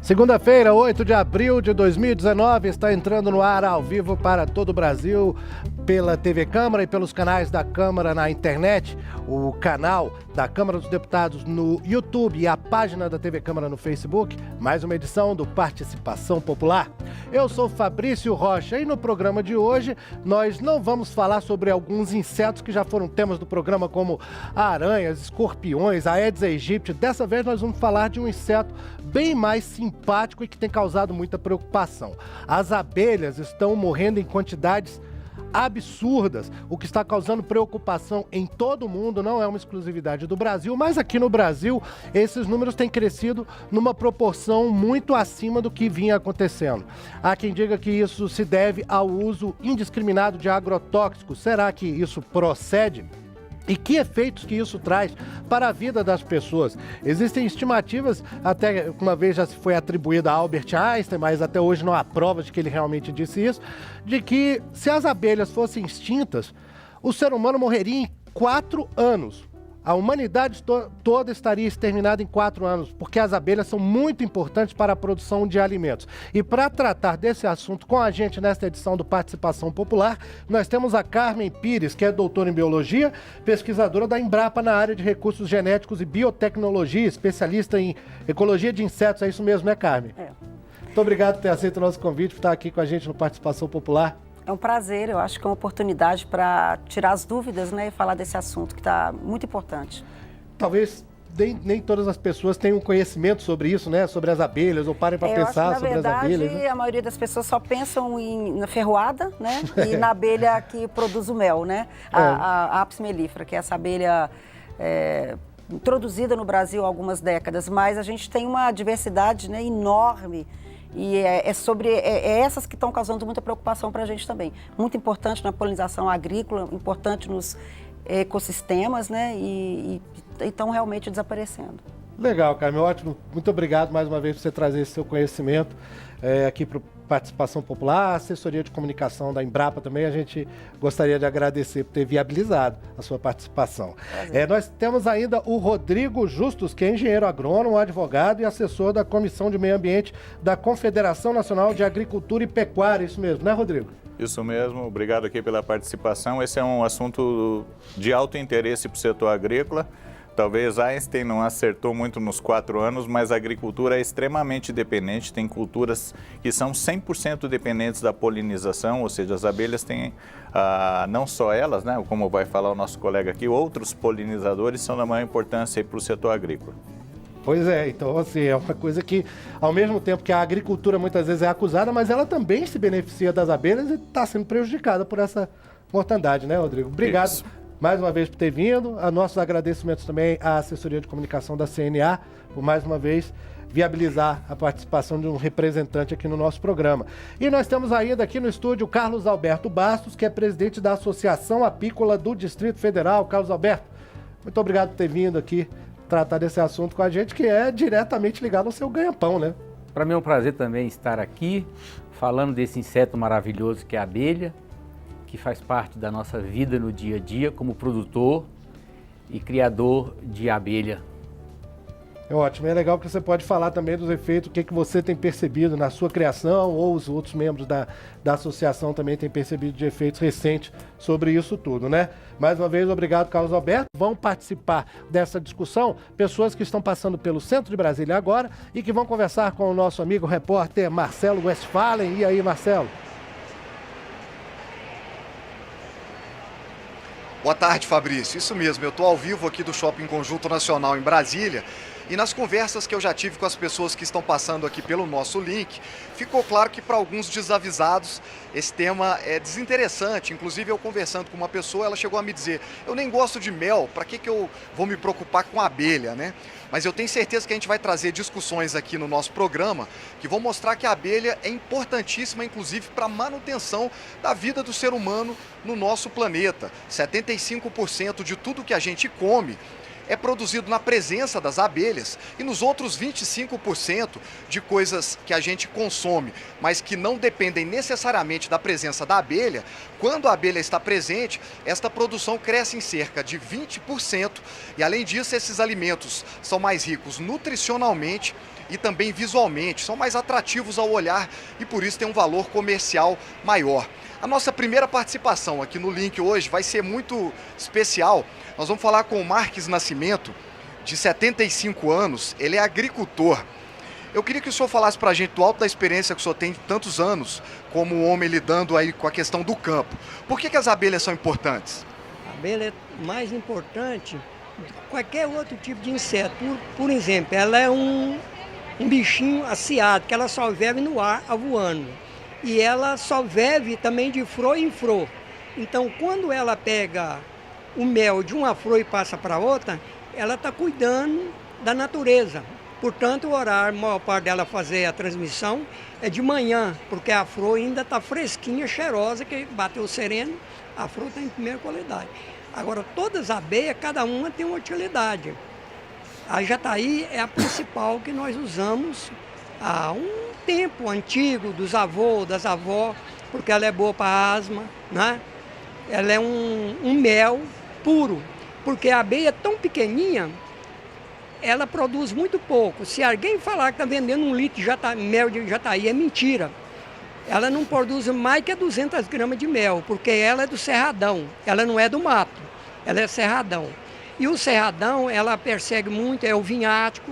Segunda-feira, 8 de abril de 2019, está entrando no ar ao vivo para todo o Brasil, pela TV Câmara e pelos canais da Câmara na internet, o canal da Câmara dos Deputados no YouTube e a página da TV Câmara no Facebook, mais uma edição do Participação Popular. Eu sou Fabrício Rocha e no programa de hoje nós não vamos falar sobre alguns insetos que já foram temas do programa, como aranhas, escorpiões, Aedes aegypti. Dessa vez nós vamos falar de um inseto bem mais simpático e que tem causado muita preocupação. As abelhas estão morrendo em quantidades absurdas, o que está causando preocupação em todo o mundo. Não é uma exclusividade do Brasil, mas aqui no Brasil esses números têm crescido numa proporção muito acima do que vinha acontecendo. Há quem diga que isso se deve ao uso indiscriminado de agrotóxicos. Será que isso procede? E que efeitos que isso traz para a vida das pessoas? Existem estimativas, até uma vez já se foi atribuída a Albert Einstein, mas até hoje não há provas de que ele realmente disse isso, de que se as abelhas fossem extintas, o ser humano morreria em 4 anos. A humanidade toda estaria exterminada em 4 anos, porque as abelhas são muito importantes para a produção de alimentos. E para tratar desse assunto com a gente nesta edição do Participação Popular, nós temos a Carmen Pires, que é doutora em Biologia, pesquisadora da Embrapa na área de recursos genéticos e biotecnologia, especialista em ecologia de insetos. É isso mesmo, né, Carmen? É. Muito obrigado por ter aceito o nosso convite, por estar aqui com a gente no Participação Popular. É um prazer, eu acho que é uma oportunidade para tirar as dúvidas, né, e falar desse assunto que está muito importante. Talvez nem todas as pessoas tenham conhecimento sobre isso, né, sobre as abelhas, ou parem para pensar sobre as abelhas. Na verdade, a maioria das pessoas só pensam na ferroada, né, e na abelha que produz o mel, né, a Apis mellifera, que é essa abelha introduzida no Brasil há algumas décadas, mas a gente tem uma diversidade, né, enorme. E é essas que estão causando muita preocupação para a gente também. Muito importante na polinização agrícola, importante nos ecossistemas, né? E estão realmente desaparecendo. Legal, Carmen, ótimo. Muito obrigado mais uma vez por você trazer esse seu conhecimento aqui para Participação Popular, a assessoria de comunicação da Embrapa também. A gente gostaria de agradecer por ter viabilizado a sua participação. Nós temos ainda o Rodrigo Justus, que é engenheiro agrônomo, advogado e assessor da Comissão de Meio Ambiente da Confederação Nacional de Agricultura e Pecuária. Isso mesmo, né, Rodrigo? Isso mesmo, obrigado aqui pela participação. Esse é um assunto de alto interesse para o setor agrícola. Talvez Einstein não acertou muito nos 4 anos, mas a agricultura é extremamente dependente. Tem culturas que são 100% dependentes da polinização, ou seja, as abelhas têm, não só elas, né, como vai falar o nosso colega aqui, outros polinizadores são da maior importância para o setor agrícola. Pois é, então assim, é uma coisa que, ao mesmo tempo que a agricultura muitas vezes é acusada, mas ela também se beneficia das abelhas e está sendo prejudicada por essa mortandade, né, Rodrigo? Obrigado. Isso. Mais uma vez por ter vindo, a nossos agradecimentos também à assessoria de comunicação da CNA, por mais uma vez viabilizar a participação de um representante aqui no nosso programa. E nós temos ainda aqui no estúdio o Carlos Alberto Bastos, que é presidente da Associação Apícola do Distrito Federal. Carlos Alberto, muito obrigado por ter vindo aqui tratar desse assunto com a gente, que é diretamente ligado ao seu ganha-pão, né? Para mim é um prazer também estar aqui, falando desse inseto maravilhoso que é a abelha, que faz parte da nossa vida no dia a dia como produtor e criador de abelha. É ótimo, é legal que você pode falar também dos efeitos, o que você tem percebido na sua criação, ou os outros membros da associação também têm percebido de efeitos recentes sobre isso tudo, né? Mais uma vez, obrigado, Carlos Alberto. Vão participar dessa discussão pessoas que estão passando pelo centro de Brasília agora e que vão conversar com o nosso amigo repórter Marcelo Westphalen. E aí, Marcelo? Boa tarde, Fabrício. Isso mesmo, eu estou ao vivo aqui do Shopping Conjunto Nacional em Brasília e nas conversas que eu já tive com as pessoas que estão passando aqui pelo nosso link, ficou claro que para alguns desavisados esse tema é desinteressante. Inclusive eu conversando com uma pessoa, ela chegou a me dizer, eu nem gosto de mel, para que eu vou me preocupar com abelha, né? Mas eu tenho certeza que a gente vai trazer discussões aqui no nosso programa que vão mostrar que a abelha é importantíssima, inclusive, para a manutenção da vida do ser humano no nosso planeta. 75% de tudo que a gente come é produzido na presença das abelhas e nos outros 25% de coisas que a gente consome, mas que não dependem necessariamente da presença da abelha, quando a abelha está presente, esta produção cresce em cerca de 20% e, além disso, esses alimentos são mais ricos nutricionalmente e também visualmente, são mais atrativos ao olhar e por isso tem um valor comercial maior. A nossa primeira participação aqui no Link hoje vai ser muito especial. Nós vamos falar com o Marques Nascimento, de 75 anos, ele é agricultor. Eu queria que o senhor falasse para a gente do alto da experiência que o senhor tem de tantos anos como homem lidando aí com a questão do campo. Por que as abelhas são importantes? A abelha é mais importante do que qualquer outro tipo de inseto. Por exemplo, ela é um bichinho aciado, que ela só vive no ar, voando. E ela só vive também de flor em flor. Então, quando ela pega o mel de uma flor e passa para outra, ela está cuidando da natureza. Portanto, o horário, a maior parte dela fazer a transmissão é de manhã, porque a flor ainda está fresquinha, cheirosa, que bateu sereno, a flor está em primeira qualidade. Agora, todas as abelhas, cada uma tem uma utilidade. A jataí é a principal que nós usamos há um tempo antigo, dos avós, das avós, porque ela é boa para asma, né? Ela é um mel puro, porque a abelha é tão pequenininha, ela produz muito pouco. Se alguém falar que está vendendo um litro de mel de jataí, é mentira. Ela não produz mais que 200 gramas de mel, porque ela é do cerradão, ela não é do mato, ela é cerradão. E o cerradão, ela persegue muito, é o vinhático,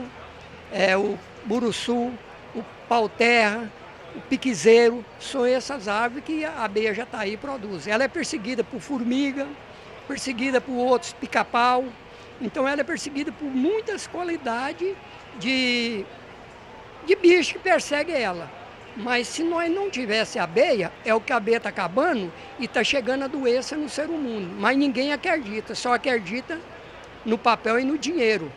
é o buruçu, o pau-terra, o piquezeiro, são essas árvores que a abelha jataí produz. Ela é perseguida por formiga, perseguida por outros pica-pau, então ela é perseguida por muitas qualidades de bicho que persegue ela. Mas se nós não tivesse abelha, é o que a abelha está acabando e está chegando a doença no ser humano. Mas ninguém acredita, só acredita no papel e no dinheiro.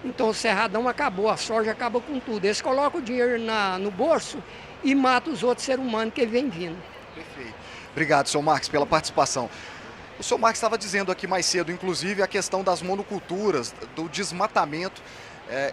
Então o cerradão acabou, a soja acaba com tudo. Eles colocam o dinheiro no bolso e matam os outros seres humanos que vêm vindo. Perfeito. Obrigado, senhor Marques, pela participação. O senhor Marques estava dizendo aqui mais cedo, inclusive, a questão das monoculturas, do desmatamento,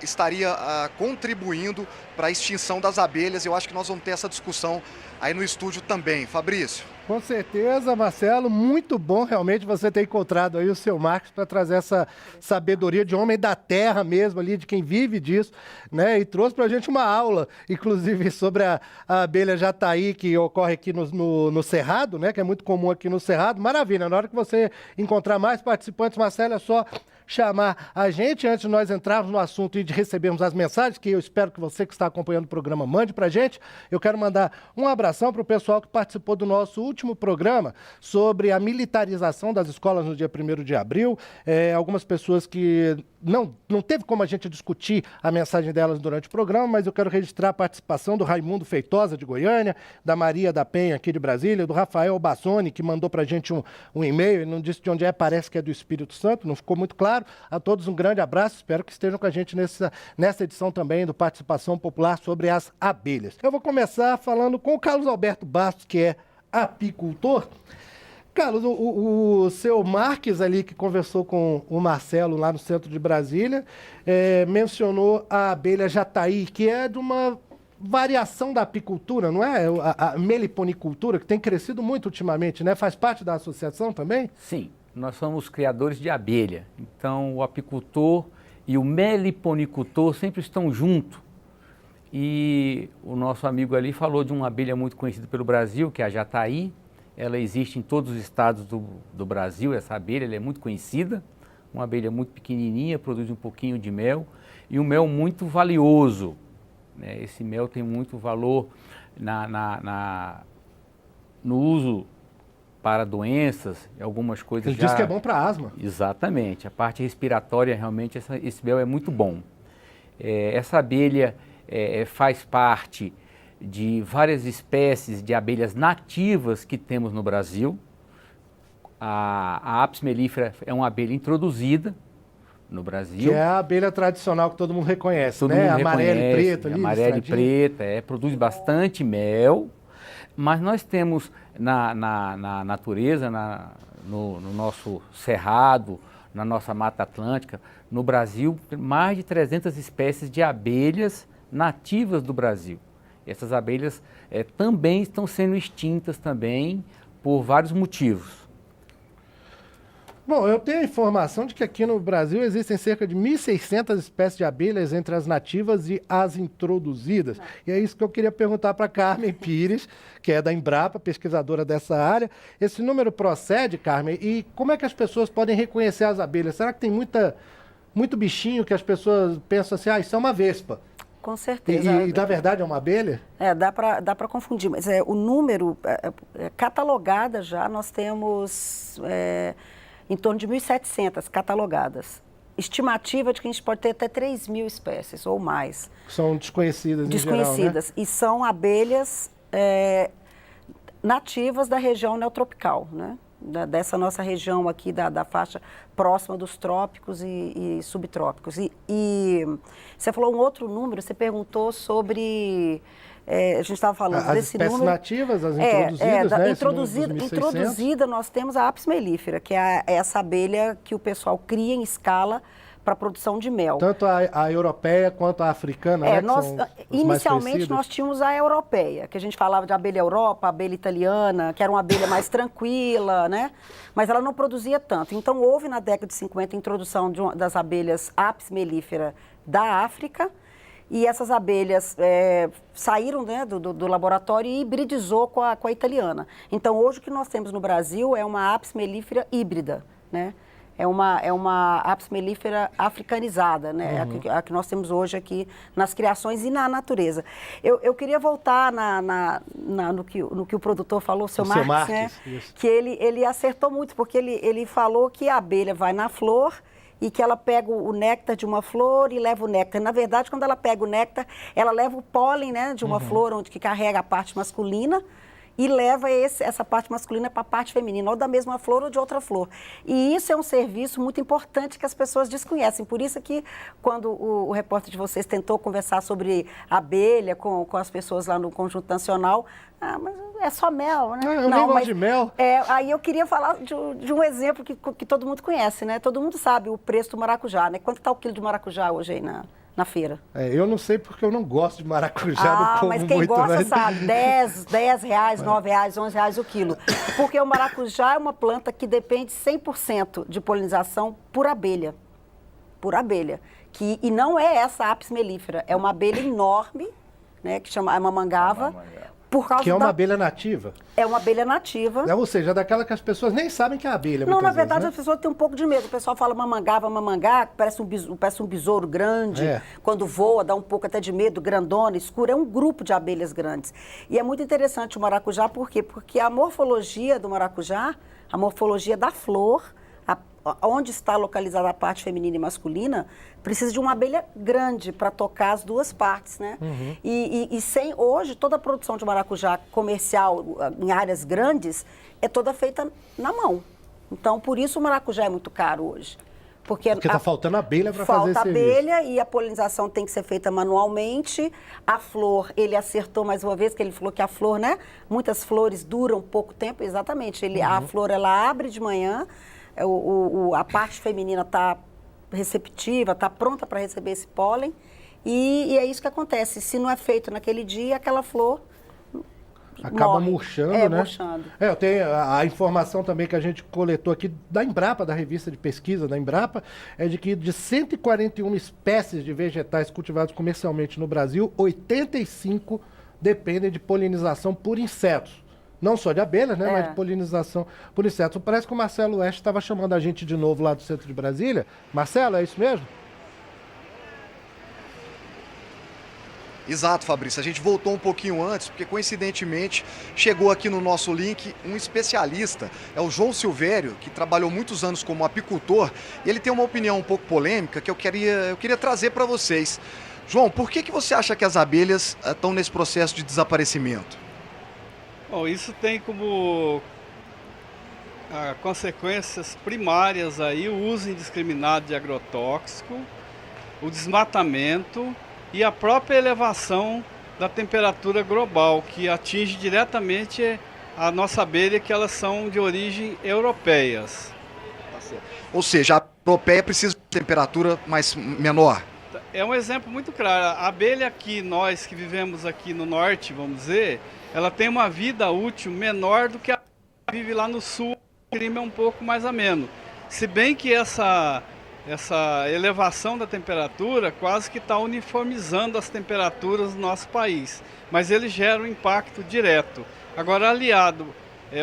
estaria contribuindo para a extinção das abelhas. Eu acho que nós vamos ter essa discussão aí no estúdio também. Fabrício. Com certeza, Marcelo, muito bom realmente você ter encontrado aí o seu Marcos para trazer essa sabedoria de homem da terra mesmo ali, de quem vive disso, né? E trouxe para a gente uma aula, inclusive sobre a abelha jataí que ocorre aqui no Cerrado, né? Que é muito comum aqui no Cerrado. Maravilha, na hora que você encontrar mais participantes, Marcelo, é só chamar a gente antes de nós entrarmos no assunto e de recebermos as mensagens, que eu espero que você que está acompanhando o programa mande para a gente. Eu quero mandar um abração para o pessoal que participou do nosso último programa sobre a militarização das escolas no dia 1º de abril. Algumas pessoas que não teve como a gente discutir a mensagem delas durante o programa, mas eu quero registrar a participação do Raimundo Feitosa, de Goiânia, da Maria da Penha, aqui de Brasília, do Rafael Bassoni, que mandou para a gente um e-mail, ele não disse de onde parece que é do Espírito Santo, não ficou muito claro. A todos um grande abraço, espero que estejam com a gente nessa edição também do Participação Popular sobre as abelhas. Eu vou começar falando com o Carlos Alberto Bastos, que é apicultor. Carlos, o seu Marques ali, que conversou com o Marcelo lá no centro de Brasília, mencionou a abelha jataí, que é de uma variação da apicultura, não é? A meliponicultura, que tem crescido muito ultimamente, né? Faz parte da associação também? Sim, nós somos criadores de abelha. Então, o apicultor e o meliponicultor sempre estão juntos. E o nosso amigo ali falou de uma abelha muito conhecida pelo Brasil, que é a jataí. Ela existe em todos os estados do Brasil, essa abelha, ela é muito conhecida. Uma abelha muito pequenininha, produz um pouquinho de mel e um mel muito valioso, né? Esse mel tem muito valor no uso para doenças e algumas coisas. Ele diz que é bom para asma. Exatamente, a parte respiratória realmente esse mel é muito bom. Essa abelha faz parte de várias espécies de abelhas nativas que temos no Brasil. A Apis mellifera é uma abelha introduzida no Brasil. Que é a abelha tradicional que todo mundo reconhece, né? Amarela e preta. Amarela e preta, produz bastante mel, mas nós temos na natureza, no nosso cerrado, na nossa Mata Atlântica. No Brasil, mais de 300 espécies de abelhas nativas do Brasil. Essas abelhas também estão sendo extintas também por vários motivos. Bom, eu tenho a informação de que aqui no Brasil existem cerca de 1.600 espécies de abelhas entre as nativas e as introduzidas. E é isso que eu queria perguntar para Carmen Pires, que é da Embrapa, pesquisadora dessa área. Esse número procede, Carmen? E como é que as pessoas podem reconhecer as abelhas? Será que tem muito bichinho que as pessoas pensam assim, isso é uma vespa? Com certeza. E na verdade é uma abelha? Dá para confundir, mas o número catalogada já, nós temos em torno de 1.700 catalogadas. Estimativa de que a gente pode ter até 3.000 espécies ou mais. São desconhecidas em geral, né? Desconhecidas. E são abelhas nativas da região neotropical, né? Dessa nossa região aqui, da faixa próxima dos trópicos e subtrópicos. E você falou um outro número, você perguntou sobre... a gente estava falando as desse espécies número... nativas, as introduzidas, né? Introduzida, nós temos a Apis mellifera, que é essa abelha que o pessoal cria em escala para a produção de mel. Tanto a europeia quanto a africana, né? Inicialmente nós tínhamos a europeia, que a gente falava de abelha Europa, abelha italiana, que era uma abelha mais tranquila, né? Mas ela não produzia tanto. Então houve na década de 50 a introdução das abelhas Apis mellifera da África, e essas abelhas saíram, né, do laboratório e hibridizou com a italiana. Então hoje o que nós temos no Brasil é uma Apis mellifera híbrida, né? É uma Apis mellifera africanizada, né? Uhum. A que nós temos hoje aqui nas criações e na natureza. Eu queria voltar no que o produtor falou, o seu Marques, né? Que ele acertou muito, porque ele falou que a abelha vai na flor e que ela pega o néctar de uma flor e leva o néctar. Na verdade, quando ela pega o néctar, ela leva o pólen, né, de uma flor que carrega a parte masculina, e leva essa parte masculina para a parte feminina, ou da mesma flor ou de outra flor. E isso é um serviço muito importante que as pessoas desconhecem. Por isso que, quando o repórter de vocês tentou conversar sobre abelha com as pessoas lá no Conjunto Nacional, mas é só mel, né? Eu nem gosto de mel. Aí eu queria falar de um exemplo que todo mundo conhece, né? Todo mundo sabe o preço do maracujá, né? Quanto está o quilo de maracujá hoje aí na feira? Eu não sei porque eu não gosto de maracujá, não como mas quem muito, gosta né? sabe, R$10, R$9, R$11 o quilo. Porque o maracujá é uma planta que depende 100% de polinização por abelha. Por abelha. E não é essa Apis mellifera, é uma abelha enorme, né, que chama mamangava. Que é uma abelha nativa? É uma abelha nativa. Ou seja, daquela que as pessoas nem sabem que é abelha. Não, na vezes, verdade, né? as pessoas têm um pouco de medo. O pessoal fala mamangá, que parece um besouro grande. Quando voa, dá um pouco até de medo, grandona, escura. É um grupo de abelhas grandes. E é muito interessante o maracujá, por quê? Porque a morfologia do maracujá, a morfologia da flor, onde está localizada a parte feminina e masculina, precisa de uma abelha grande para tocar as duas partes, né? Uhum. E hoje, toda a produção de maracujá comercial em áreas grandes é toda feita na mão. Então, por isso o maracujá é muito caro hoje. Porque está faltando abelha para fazer esse Falta abelha e a polinização tem que ser feita manualmente. A flor, ele acertou mais uma vez, que ele falou que a flor, né? Muitas flores duram pouco tempo, exatamente. A flor, ela abre de manhã, a parte feminina está receptiva, está pronta para receber esse pólen, e é isso que acontece. Se não é feito naquele dia, aquela flor acaba murchando, né? Murchando. Eu tenho a informação também que a gente coletou aqui da Embrapa, da revista de pesquisa da Embrapa, é de que de 141 espécies de vegetais cultivados comercialmente no Brasil, 85 dependem de polinização por insetos. Não só de abelhas, né? Mas de polinização por insetos. Parece que o Marcelo Oeste estava chamando a gente de novo lá do centro de Brasília. Marcelo, é isso mesmo? Exato, Fabrício. A gente voltou um pouquinho antes, porque coincidentemente chegou aqui no nosso link um especialista. É o João Silvério, que trabalhou muitos anos como apicultor. E ele tem uma opinião um pouco polêmica que eu queria trazer para vocês. João, por que você acha que as abelhas estão nesse processo de desaparecimento? Bom, isso tem como consequências primárias aí o uso indiscriminado de agrotóxico, o desmatamento e a própria elevação da temperatura global, que atinge diretamente a nossa abelha, que elas são de origem europeias. Ou seja, europeia precisa de temperatura menor? É um exemplo muito claro. A abelha aqui, nós que vivemos aqui no norte, vamos dizer, ela tem uma vida útil menor do que a que vive lá no sul, o clima é um pouco mais ameno. Se bem que essa elevação da temperatura quase que está uniformizando as temperaturas do nosso país, mas ele gera um impacto direto. Agora, aliado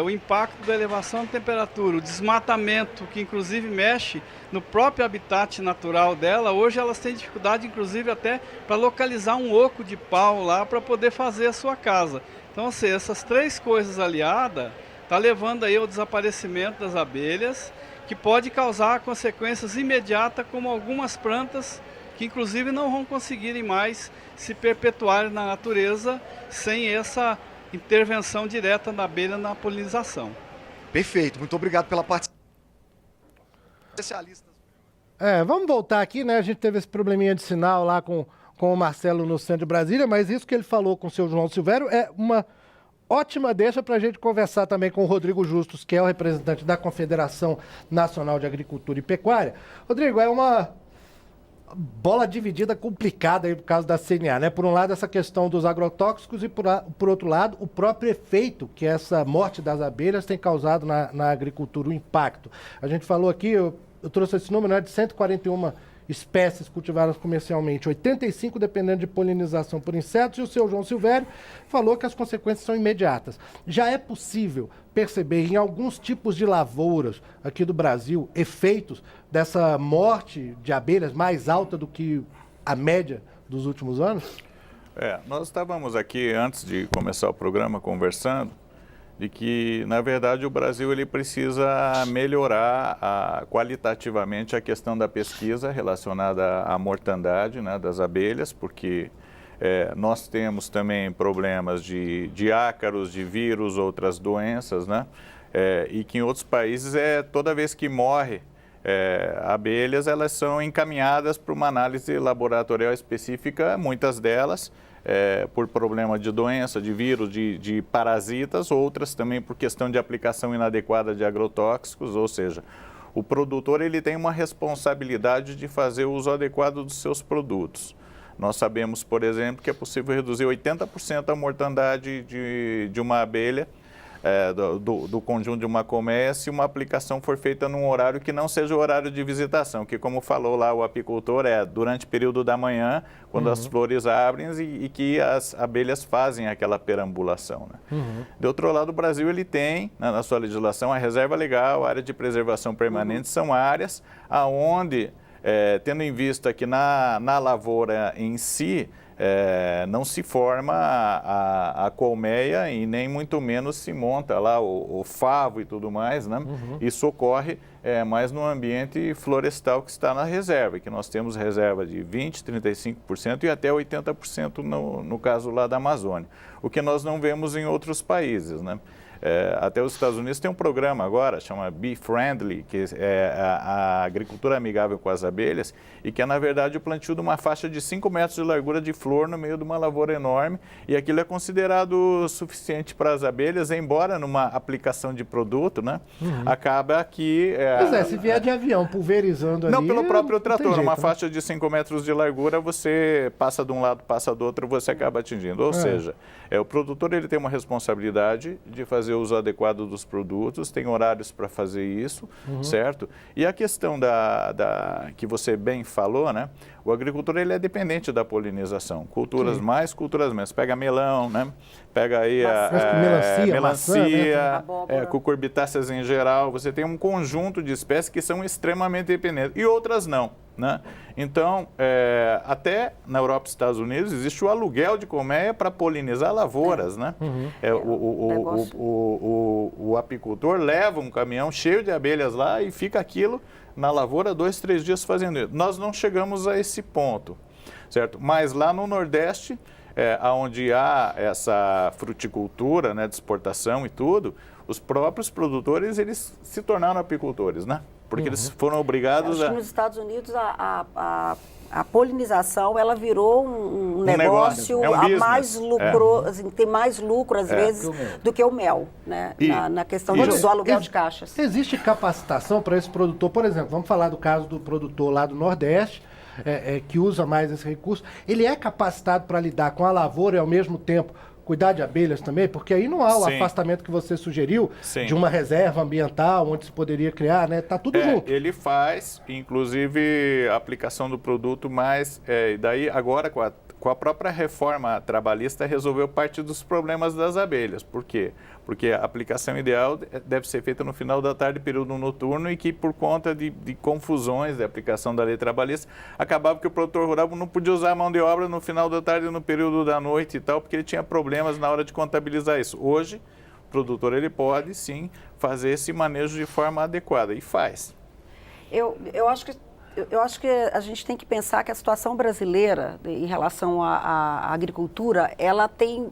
o impacto da elevação da temperatura, o desmatamento, que inclusive mexe no próprio habitat natural dela, hoje elas têm dificuldade, inclusive, até para localizar um oco de pau lá para poder fazer a sua casa. Então, assim, essas três coisas aliadas está levando aí ao desaparecimento das abelhas, que pode causar consequências imediatas, como algumas plantas que inclusive não vão conseguirem mais se perpetuar na natureza sem essa intervenção direta da abelha na polinização. Perfeito, muito obrigado pela participação. Especialistas. Vamos voltar aqui, né? A gente teve esse probleminha de sinal lá com o Marcelo no centro de Brasília, mas isso que ele falou com o seu João Silvério é uma ótima deixa para a gente conversar também com o Rodrigo Justus, que é o representante da Confederação Nacional de Agricultura e Pecuária. Rodrigo, é uma bola dividida complicada aí por causa da CNA, né? Por um lado, essa questão dos agrotóxicos e, por outro lado, o próprio efeito que essa morte das abelhas tem causado na agricultura, o impacto. A gente falou aqui, eu trouxe esse número, né, de 141 espécies cultivadas comercialmente, 85 dependendo de polinização por insetos, e o seu João Silvério falou que as consequências são imediatas. Já é possível perceber em alguns tipos de lavouras aqui do Brasil efeitos dessa morte de abelhas mais alta do que a média dos últimos anos? Nós estávamos aqui, antes de começar o programa, conversando de que, na verdade, o Brasil ele precisa melhorar qualitativamente a questão da pesquisa relacionada à mortandade, né, das abelhas, porque nós temos também problemas de ácaros, de vírus, outras doenças, né, e que em outros países, toda vez que morre abelhas, elas são encaminhadas para uma análise laboratorial específica, muitas delas por problema de doença, de vírus, de parasitas, outras também por questão de aplicação inadequada de agrotóxicos, ou seja, o produtor ele tem uma responsabilidade de fazer o uso adequado dos seus produtos. Nós sabemos, por exemplo, que é possível reduzir 80% a mortandade de uma abelha, do conjunto de uma colmeia, se uma aplicação for feita num horário que não seja o horário de visitação, que, como falou lá o apicultor, durante o período da manhã, quando as flores abrem e que as abelhas fazem aquela perambulação, né? De outro lado, o Brasil ele tem, na sua legislação, a reserva legal, a área de preservação permanente, são áreas aonde, tendo em vista que na lavoura em si, não se forma a colmeia e nem muito menos se monta lá o favo e tudo mais, né? Isso ocorre mais no ambiente florestal que está na reserva, que nós temos reserva de 20%, 35% e até 80% no caso lá da Amazônia, o que nós não vemos em outros países, né? Até os Estados Unidos tem um programa agora, chama Bee Friendly, que é a agricultura amigável com as abelhas, e que é, na verdade, o plantio de uma faixa de 5 metros de largura de flor no meio de uma lavoura enorme, e aquilo é considerado suficiente para as abelhas, embora numa aplicação de produto, né, acaba que... se vier de avião pulverizando ali... Não, pelo próprio não tem trator, jeito, uma né? faixa de 5 metros de largura, você passa de um lado, passa do outro, você acaba atingindo. Ou seja, o produtor ele tem uma responsabilidade de fazer o uso adequado dos produtos, tem horários para fazer isso, certo? E a questão que você bem falou, né? O agricultor ele é dependente da polinização, culturas mais, culturas menos. Pega melão, né? Pega aí melancia, melancia, maçã, cucurbitáceas em geral. Você tem um conjunto de espécies que são extremamente dependentes e outras não, né? Então, até na Europa e Estados Unidos existe o aluguel de colmeia para polinizar lavouras, né? O apicultor leva um caminhão cheio de abelhas lá e fica aquilo na lavoura 2, 3 dias fazendo isso. Nós não chegamos a esse ponto, certo? Mas lá no Nordeste, onde há essa fruticultura, né, de exportação e tudo, os próprios produtores eles se tornaram apicultores, né? Porque eles foram obrigados Acho que nos Estados Unidos A polinização, ela virou um negócio, negócio é um business. mais lucro, assim, tem mais lucro, às vezes, do que o mel, né? Na questão do aluguel de caixas. Existe capacitação para esse produtor? Por exemplo, vamos falar do caso do produtor lá do Nordeste, que usa mais esse recurso. Ele é capacitado para lidar com a lavoura e, ao mesmo tempo, cuidar de abelhas também? Porque aí não há o afastamento que você sugeriu de uma reserva ambiental onde se poderia criar, né? Tá tudo junto. Ele faz, inclusive, a aplicação do produto, mas daí agora com a própria reforma trabalhista resolveu parte dos problemas das abelhas. Por quê? Porque a aplicação ideal deve ser feita no final da tarde, período noturno, e que por conta de confusões da aplicação da lei trabalhista, acabava que o produtor rural não podia usar a mão de obra no final da tarde, no período da noite e tal, porque ele tinha problemas na hora de contabilizar isso. Hoje, o produtor ele pode sim fazer esse manejo de forma adequada, e faz. Eu acho que a gente tem que pensar que a situação brasileira em relação à agricultura, ela tem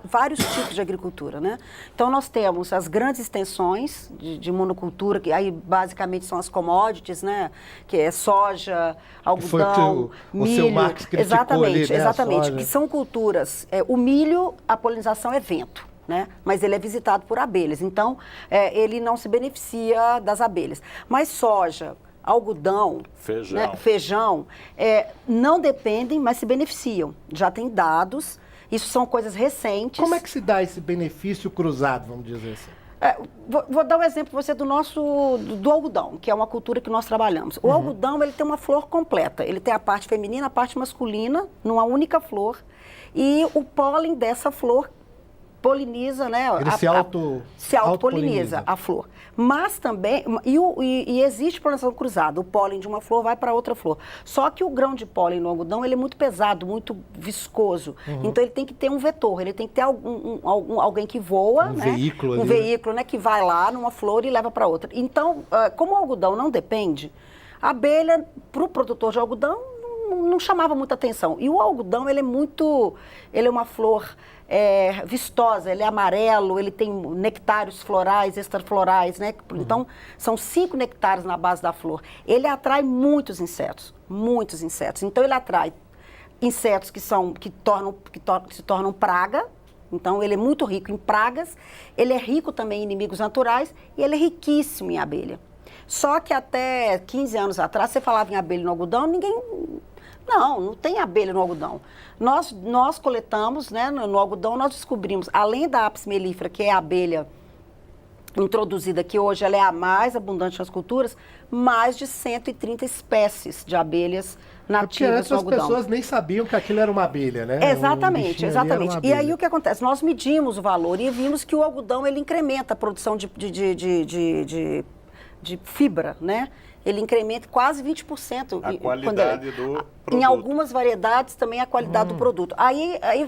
vários tipos de agricultura, né? Então, nós temos as grandes extensões de monocultura, que aí basicamente são as commodities, né? Que é soja, algodão, milho. O seu Marx criticou ali, né? Exatamente, que são culturas. O milho, a polinização é vento. Né? Mas ele é visitado por abelhas, então ele não se beneficia das abelhas. Mas soja, algodão, feijão não dependem, mas se beneficiam. Já tem dados, isso são coisas recentes. Como é que se dá esse benefício cruzado, vamos dizer assim? Vou dar um exemplo para você do algodão, que é uma cultura que nós trabalhamos. O algodão, ele tem uma flor completa. Ele tem a parte feminina, a parte masculina, numa única flor. E o pólen dessa flor poliniza, né? Ele se autopoliniza a flor. Mas também, e existe polinização cruzada, o pólen de uma flor vai para outra flor. Só que o grão de pólen no algodão, ele é muito pesado, muito viscoso. Então ele tem que ter um vetor, ele tem que ter alguém que voa, né? Veículo, né? Que vai lá numa flor e leva para outra. Então, como o algodão não depende, a abelha, para o produtor de algodão, não chamava muita atenção. E o algodão, ele é uma flor vistosa, ele é amarelo, ele tem nectários florais, extraflorais, né? Então, são 5 nectários na base da flor. Ele atrai muitos insetos. Então, ele atrai insetos que se tornam praga. Então, ele é muito rico em pragas, ele é rico também em inimigos naturais e ele é riquíssimo em abelha. Só que até 15 anos atrás, você falava em abelha no algodão, não tem abelha no algodão. Nós coletamos, né, no algodão, nós descobrimos, além da Apis mellifera, que é a abelha introduzida, que hoje ela é a mais abundante nas culturas, mais de 130 espécies de abelhas nativas no algodão. As pessoas nem sabiam que aquilo era uma abelha, né? Exatamente. E aí o que acontece? Nós medimos o valor e vimos que o algodão, ele incrementa a produção de fibra, né? Ele incrementa quase 20%. A qualidade do produto. Em algumas variedades também a qualidade do produto.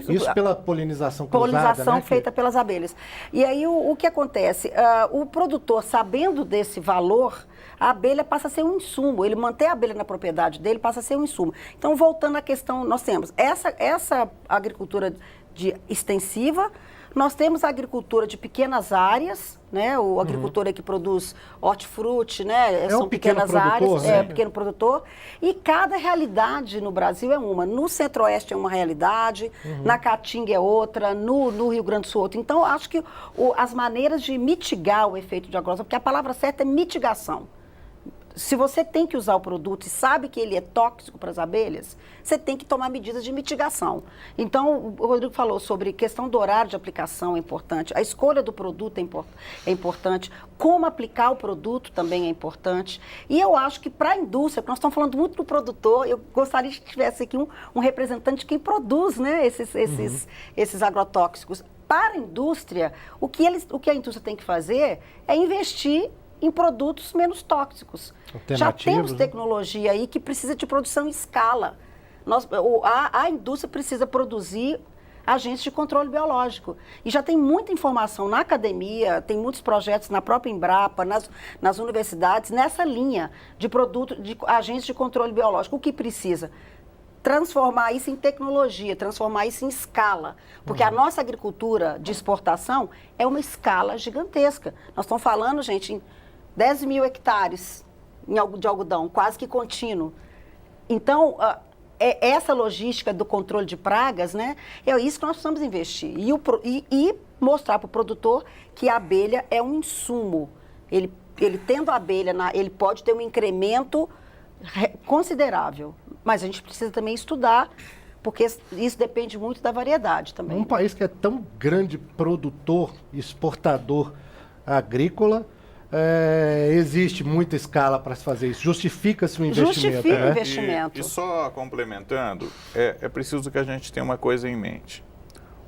Isso pela polinização cruzada, polinização, né? feita pelas abelhas. E aí o que acontece? O produtor, sabendo desse valor, a abelha passa a ser um insumo. Ele manter a abelha na propriedade dele passa a ser um insumo. Então, voltando à questão, nós temos essa agricultura extensiva. Nós temos a agricultura de pequenas áreas, né? O agricultor que produz hortifruti, né? São pequenas áreas, né? Pequeno produtor. E cada realidade no Brasil é uma. No Centro-Oeste é uma realidade, na Caatinga é outra, no Rio Grande do Sul outra. Então, acho que as maneiras de mitigar o efeito de agrotóxico, porque a palavra certa é mitigação. Se você tem que usar o produto e sabe que ele é tóxico para as abelhas, você tem que tomar medidas de mitigação. Então, o Rodrigo falou sobre questão do horário de aplicação é importante, a escolha do produto é importante, como aplicar o produto também é importante. E eu acho que para a indústria, porque nós estamos falando muito do produtor, eu gostaria que tivesse aqui um representante de quem produz, né, esses agrotóxicos. Para a indústria, o que a indústria tem que fazer é investir em produtos menos tóxicos. Já temos tecnologia aí que precisa de produção em escala. A indústria precisa produzir agentes de controle biológico. E já tem muita informação na academia, tem muitos projetos na própria Embrapa, nas universidades, nessa linha de agentes de controle biológico. O que precisa? Transformar isso em tecnologia, transformar isso em escala. Porque a nossa agricultura de exportação é uma escala gigantesca. Nós estamos falando, gente, em 10 mil hectares de algodão, quase que contínuo. Então, essa logística do controle de pragas, né, é isso que nós precisamos investir. E mostrar para o produtor que a abelha é um insumo. Ele tendo a abelha, ele pode ter um incremento considerável. Mas a gente precisa também estudar, porque isso depende muito da variedade também. Um país que é tão grande produtor, exportador agrícola, existe muita escala para se fazer isso. Justifica-se o investimento. Justifica né? o investimento. E só complementando, é preciso que a gente tenha uma coisa em mente.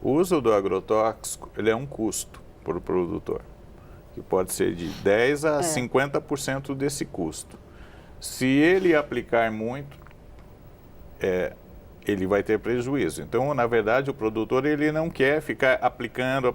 O uso do agrotóxico, ele é um custo para o produtor, que pode ser de 10% a 50% desse custo. Se ele aplicar muito, ele vai ter prejuízo. Então, na verdade, o produtor ele não quer ficar aplicando.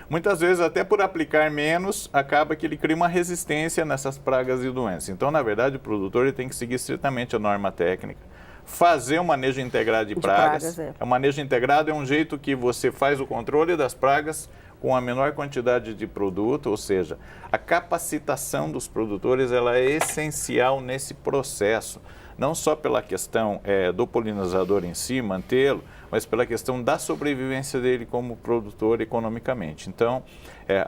Muitas vezes, até por aplicar menos, acaba que ele cria uma resistência nessas pragas e doenças. Então, na verdade, o produtor ele tem que seguir estritamente a norma técnica, fazer o manejo integrado de pragas. O manejo integrado é um jeito que você faz o controle das pragas com a menor quantidade de produto, ou seja, a capacitação dos produtores ela é essencial nesse processo. Não só pela questão do polinizador em si, mantê-lo, mas pela questão da sobrevivência dele como produtor economicamente. Então,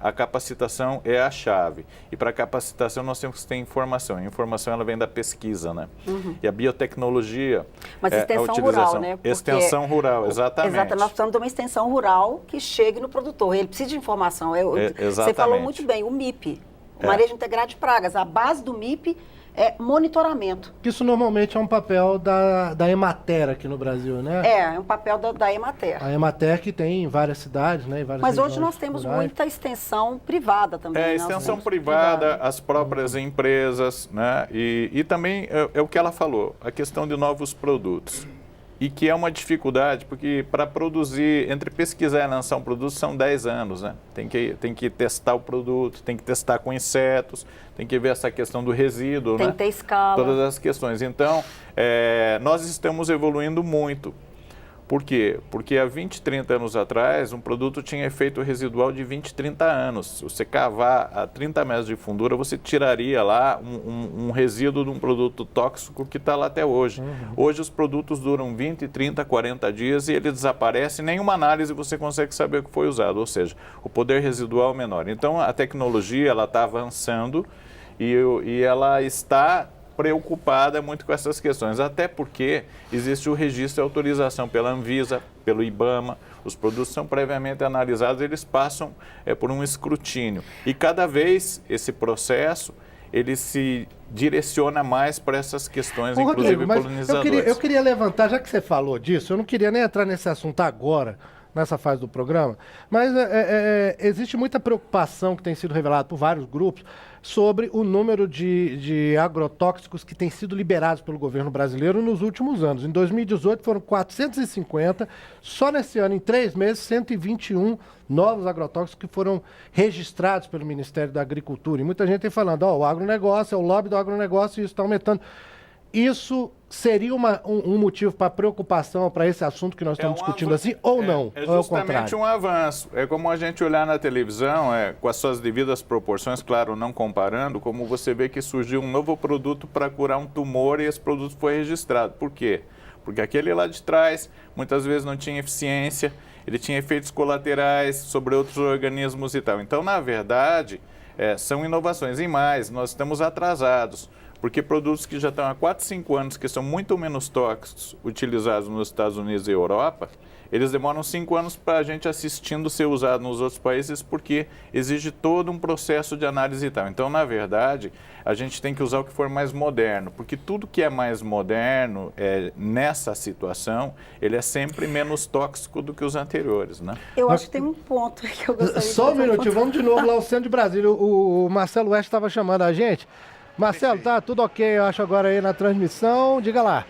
a capacitação é a chave. E para a capacitação nós temos que ter informação. A informação ela vem da pesquisa, né? E a biotecnologia mas extensão a utilização. Rural, né? Porque Extensão rural, exatamente. Exato, nós precisamos de uma extensão rural que chegue no produtor. Ele precisa de informação. Você falou muito bem, o MIP, o Manejo Integrado de Pragas. A base do MIP é monitoramento. Isso normalmente é um papel da Emater aqui no Brasil, né? É um papel da Emater. A Emater que tem em várias cidades, né? Em várias Mas hoje regiões nós temos rurais. muita extensão privada também. né? Extensão privada, as próprias empresas, né? E também é o que ela falou, a questão de novos produtos. E que é uma dificuldade, porque para produzir, entre pesquisar e lançar um produto são 10 anos, né? Tem que testar o produto, tem que testar com insetos, tem que ver essa questão do resíduo, tem né? que ter escala. Todas as questões. Então, nós estamos evoluindo muito. Por quê? Porque há 20, 30 anos atrás, um produto tinha efeito residual de 20, 30 anos. Se você cavar a 30 metros de fundura, você tiraria lá um resíduo de um produto tóxico que está lá até hoje. Hoje os produtos duram 20, 30, 40 dias e ele desaparece. Nenhuma análise você consegue saber o que foi usado. Ou seja, o poder residual é menor. Então, a tecnologia está avançando e ela está preocupada muito com essas questões, até porque existe o registro e autorização pela Anvisa, pelo IBAMA, os produtos são previamente analisados, eles passam por um escrutínio. E cada vez esse processo, ele se direciona mais para essas questões, inclusive polinizadores. Eu queria levantar, já que você falou disso, eu não queria nem entrar nesse assunto agora, nessa fase do programa, mas existe muita preocupação que tem sido revelada por vários grupos sobre o número de agrotóxicos que têm sido liberados pelo governo brasileiro nos últimos anos. Em 2018 foram 450, só nesse ano, em 3 meses, 121 novos agrotóxicos que foram registrados pelo Ministério da Agricultura. E muita gente tem falando, o agronegócio, é o lobby do agronegócio e isso está aumentando. Isso seria um motivo para preocupação para esse assunto que nós estamos discutindo assim, ou não? É ou justamente um avanço. É como a gente olhar na televisão, com as suas devidas proporções, claro, não comparando, como você vê que surgiu um novo produto para curar um tumor e esse produto foi registrado. Por quê? Porque aquele lá de trás, muitas vezes não tinha eficiência, ele tinha efeitos colaterais sobre outros organismos e tal. Então, na verdade, são inovações. E mais, nós estamos atrasados. Porque produtos que já estão há 4, 5 anos, que são muito menos tóxicos, utilizados nos Estados Unidos e Europa, eles demoram 5 anos para a gente assistindo ser usado nos outros países, porque exige todo um processo de análise e tal. Então, na verdade, a gente tem que usar o que for mais moderno, porque tudo que é mais moderno, nessa situação, ele é sempre menos tóxico do que os anteriores, né? Eu acho que tem um ponto que eu gostaria de Só um minutinho, vamos de novo lá ao centro de Brasília. O Marcelo West estava chamando a gente. Marcelo, tá tudo ok, eu acho, agora aí na transmissão. Diga lá.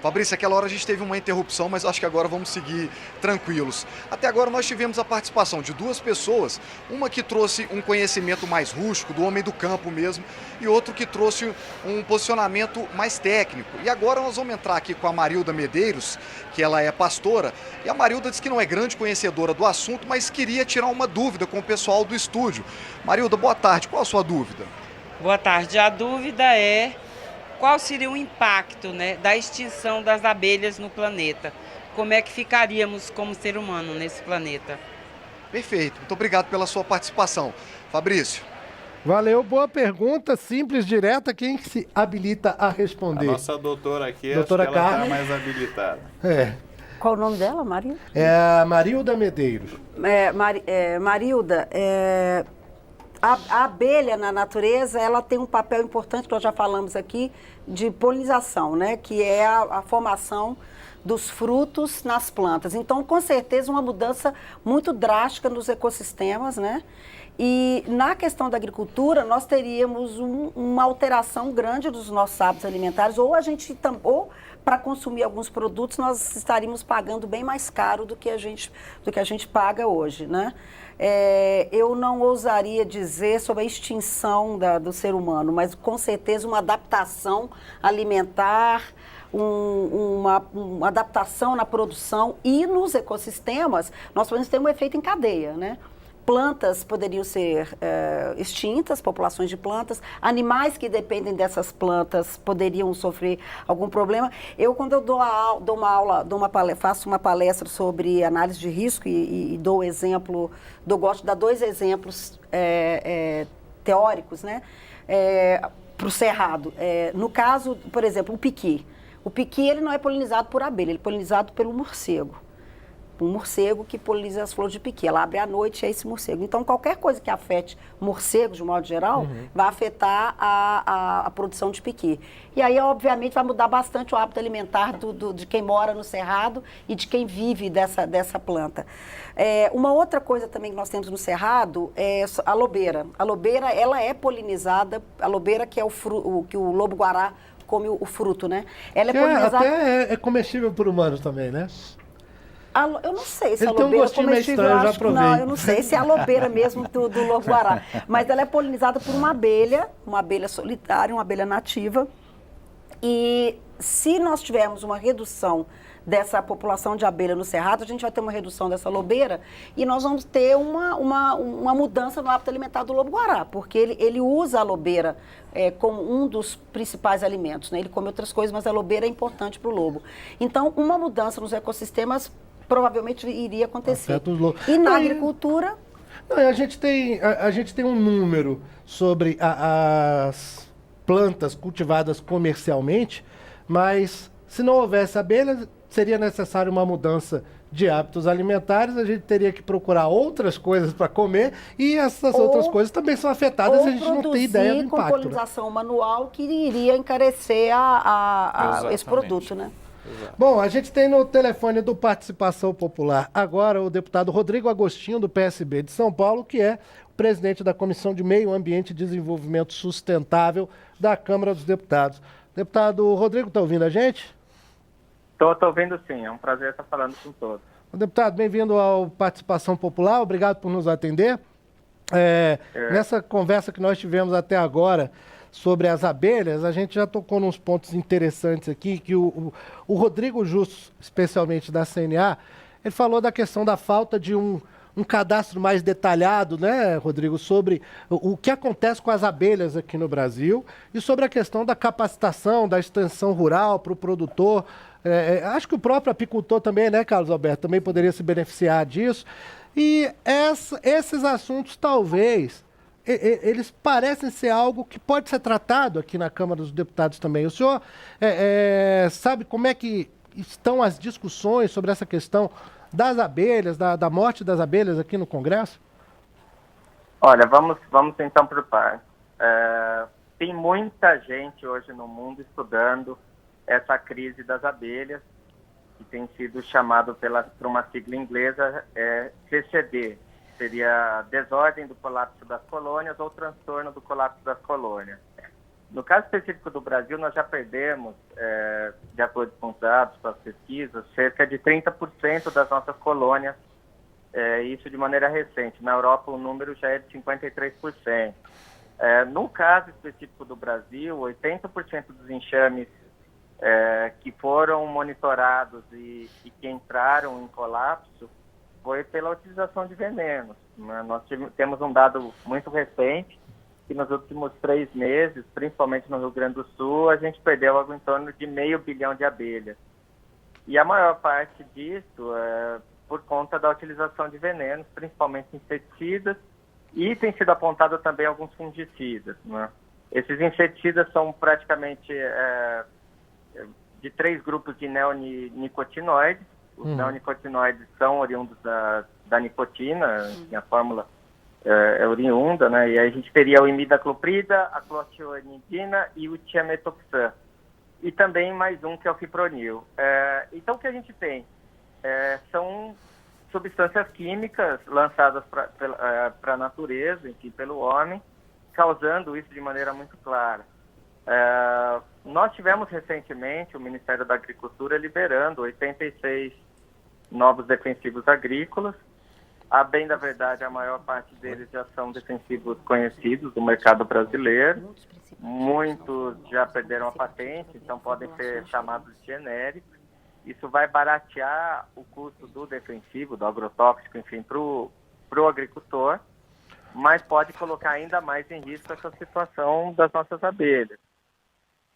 Fabrício, aquela hora a gente teve uma interrupção, mas acho que agora vamos seguir tranquilos. Até agora nós tivemos a participação de 2 pessoas, uma que trouxe um conhecimento mais rústico, do homem do campo mesmo, e outro que trouxe um posicionamento mais técnico. E agora nós vamos entrar aqui com a Marilda Medeiros, que ela é pastora, e a Marilda diz que não é grande conhecedora do assunto, mas queria tirar uma dúvida com o pessoal do estúdio. Marilda, boa tarde, qual a sua dúvida? Boa tarde. A dúvida é qual seria o impacto, né, da extinção das abelhas no planeta? Como é que ficaríamos como ser humano nesse planeta? Perfeito. Muito obrigado pela sua participação. Fabrício. Valeu, boa pergunta, simples, direta. Quem que se habilita a A responder? nossa doutora aqui, Doutora acho que ela está Carmen. mais habilitada. É, Qual o nome dela, Maria? é a Marilda Medeiros. Marilda, a abelha na natureza, ela tem um papel importante, que nós já falamos aqui, de polinização, né? Que é a formação dos frutos nas plantas. Então, com certeza, uma mudança muito drástica nos ecossistemas, né? E na questão da agricultura, nós teríamos uma alteração grande dos nossos hábitos alimentares, ou para consumir alguns produtos, nós estaríamos pagando bem mais caro do que a gente paga hoje, né? Eu não ousaria dizer sobre a extinção do ser humano, mas com certeza uma adaptação alimentar, uma adaptação na produção e nos ecossistemas, nós podemos ter um efeito em cadeia, né? Plantas poderiam ser extintas, populações de plantas, animais que dependem dessas plantas poderiam sofrer algum problema. Quando eu faço uma palestra sobre análise de risco e gosto de dar 2 exemplos teóricos, né, para o cerrado. No caso, por exemplo, o piqui. O piqui ele não é polinizado por abelha, ele é polinizado pelo morcego. Um morcego que poliniza as flores de piqui. Ela abre à noite e é esse morcego. Então, qualquer coisa que afete morcegos, de modo geral, vai afetar a produção de piqui. E aí, obviamente, vai mudar bastante o hábito alimentar de quem mora no cerrado e de quem vive dessa planta. Uma outra coisa também que nós temos no cerrado é a lobeira. A lobeira, ela é polinizada, a lobeira que é que o lobo-guará come o fruto, né? Ela é polinizada... Até é comestível por humanos também, né? Eu não sei se Ele a tem um lobeira gostinho meio comestível, estranho, eu já acho que provei. não, eu não sei se é a lobeira mesmo do lobo-guará, mas ela é polinizada por uma abelha solitária, uma abelha nativa, e se nós tivermos uma redução dessa população de abelha no cerrado, a gente vai ter uma redução dessa lobeira e nós vamos ter uma mudança no hábito alimentar do lobo-guará, porque ele usa a lobeira como um dos principais alimentos, né? Ele come outras coisas, mas a lobeira é importante para o lobo. Então, uma mudança nos ecossistemas provavelmente iria acontecer. E na agricultura... Não, a gente tem um número sobre as plantas cultivadas comercialmente, mas se não houvesse abelhas, seria necessário uma mudança de hábitos alimentares, a gente teria que procurar outras coisas para comer e essas outras coisas também são afetadas e a gente não tem ideia do impacto. Com polinização manual que iria encarecer esse produto, né? Exato. Bom, a gente tem no telefone do Participação Popular agora o deputado Rodrigo Agostinho, do PSB de São Paulo, que é o presidente da Comissão de Meio Ambiente e Desenvolvimento Sustentável da Câmara dos Deputados. Deputado Rodrigo, está ouvindo a gente? Estou ouvindo sim, é um prazer estar falando com todos. Deputado, bem-vindo ao Participação Popular, obrigado por nos atender. Nessa conversa que nós tivemos até agora sobre as abelhas, a gente já tocou nos pontos interessantes aqui, que o Rodrigo Justo, especialmente da CNA, ele falou da questão da falta de um cadastro mais detalhado, né, Rodrigo, sobre o que acontece com as abelhas aqui no Brasil e sobre a questão da capacitação, da extensão rural para o produtor. Acho que o próprio apicultor também, né, Carlos Alberto, também poderia se beneficiar disso. E esses assuntos, talvez, eles parecem ser algo que pode ser tratado aqui na Câmara dos Deputados também. O senhor sabe como é que estão as discussões sobre essa questão das abelhas, da morte das abelhas aqui no Congresso? Olha, vamos então por partes. Tem muita gente hoje no mundo estudando essa crise das abelhas, que tem sido chamado por uma sigla inglesa CCD, seria desordem do colapso das colônias ou transtorno do colapso das colônias. No caso específico do Brasil, nós já perdemos, de acordo com os dados, com as pesquisas, cerca de 30% das nossas colônias, isso de maneira recente. Na Europa, o número já é de 53%. No caso específico do Brasil, 80% dos enxames que foram monitorados e que entraram em colapso foi pela utilização de venenos. Nós temos um dado muito recente que nos últimos 3 meses, principalmente no Rio Grande do Sul, a gente perdeu algo em torno de 500 milhões de abelhas. E a maior parte disso é por conta da utilização de venenos, principalmente inseticidas, e tem sido apontado também alguns fungicidas, né? Esses inseticidas são praticamente de 3 grupos de neonicotinoides. Os neonicotinoides são oriundos da nicotina, a fórmula é oriunda, né? E aí a gente teria o imidacloprida, a clotionidina e o tiametoxan. E também mais um que é o fipronil. Então o que a gente tem são substâncias químicas lançadas para a natureza, enfim, pelo homem, causando isso de maneira muito clara. Nós tivemos recentemente o Ministério da Agricultura liberando 86 novos defensivos agrícolas. A bem da verdade, a maior parte deles já são defensivos conhecidos do mercado brasileiro. Muitos já perderam a patente, então podem ser chamados de genéricos. Isso vai baratear o custo do defensivo, do agrotóxico, enfim, para o agricultor, mas pode colocar ainda mais em risco essa situação das nossas abelhas.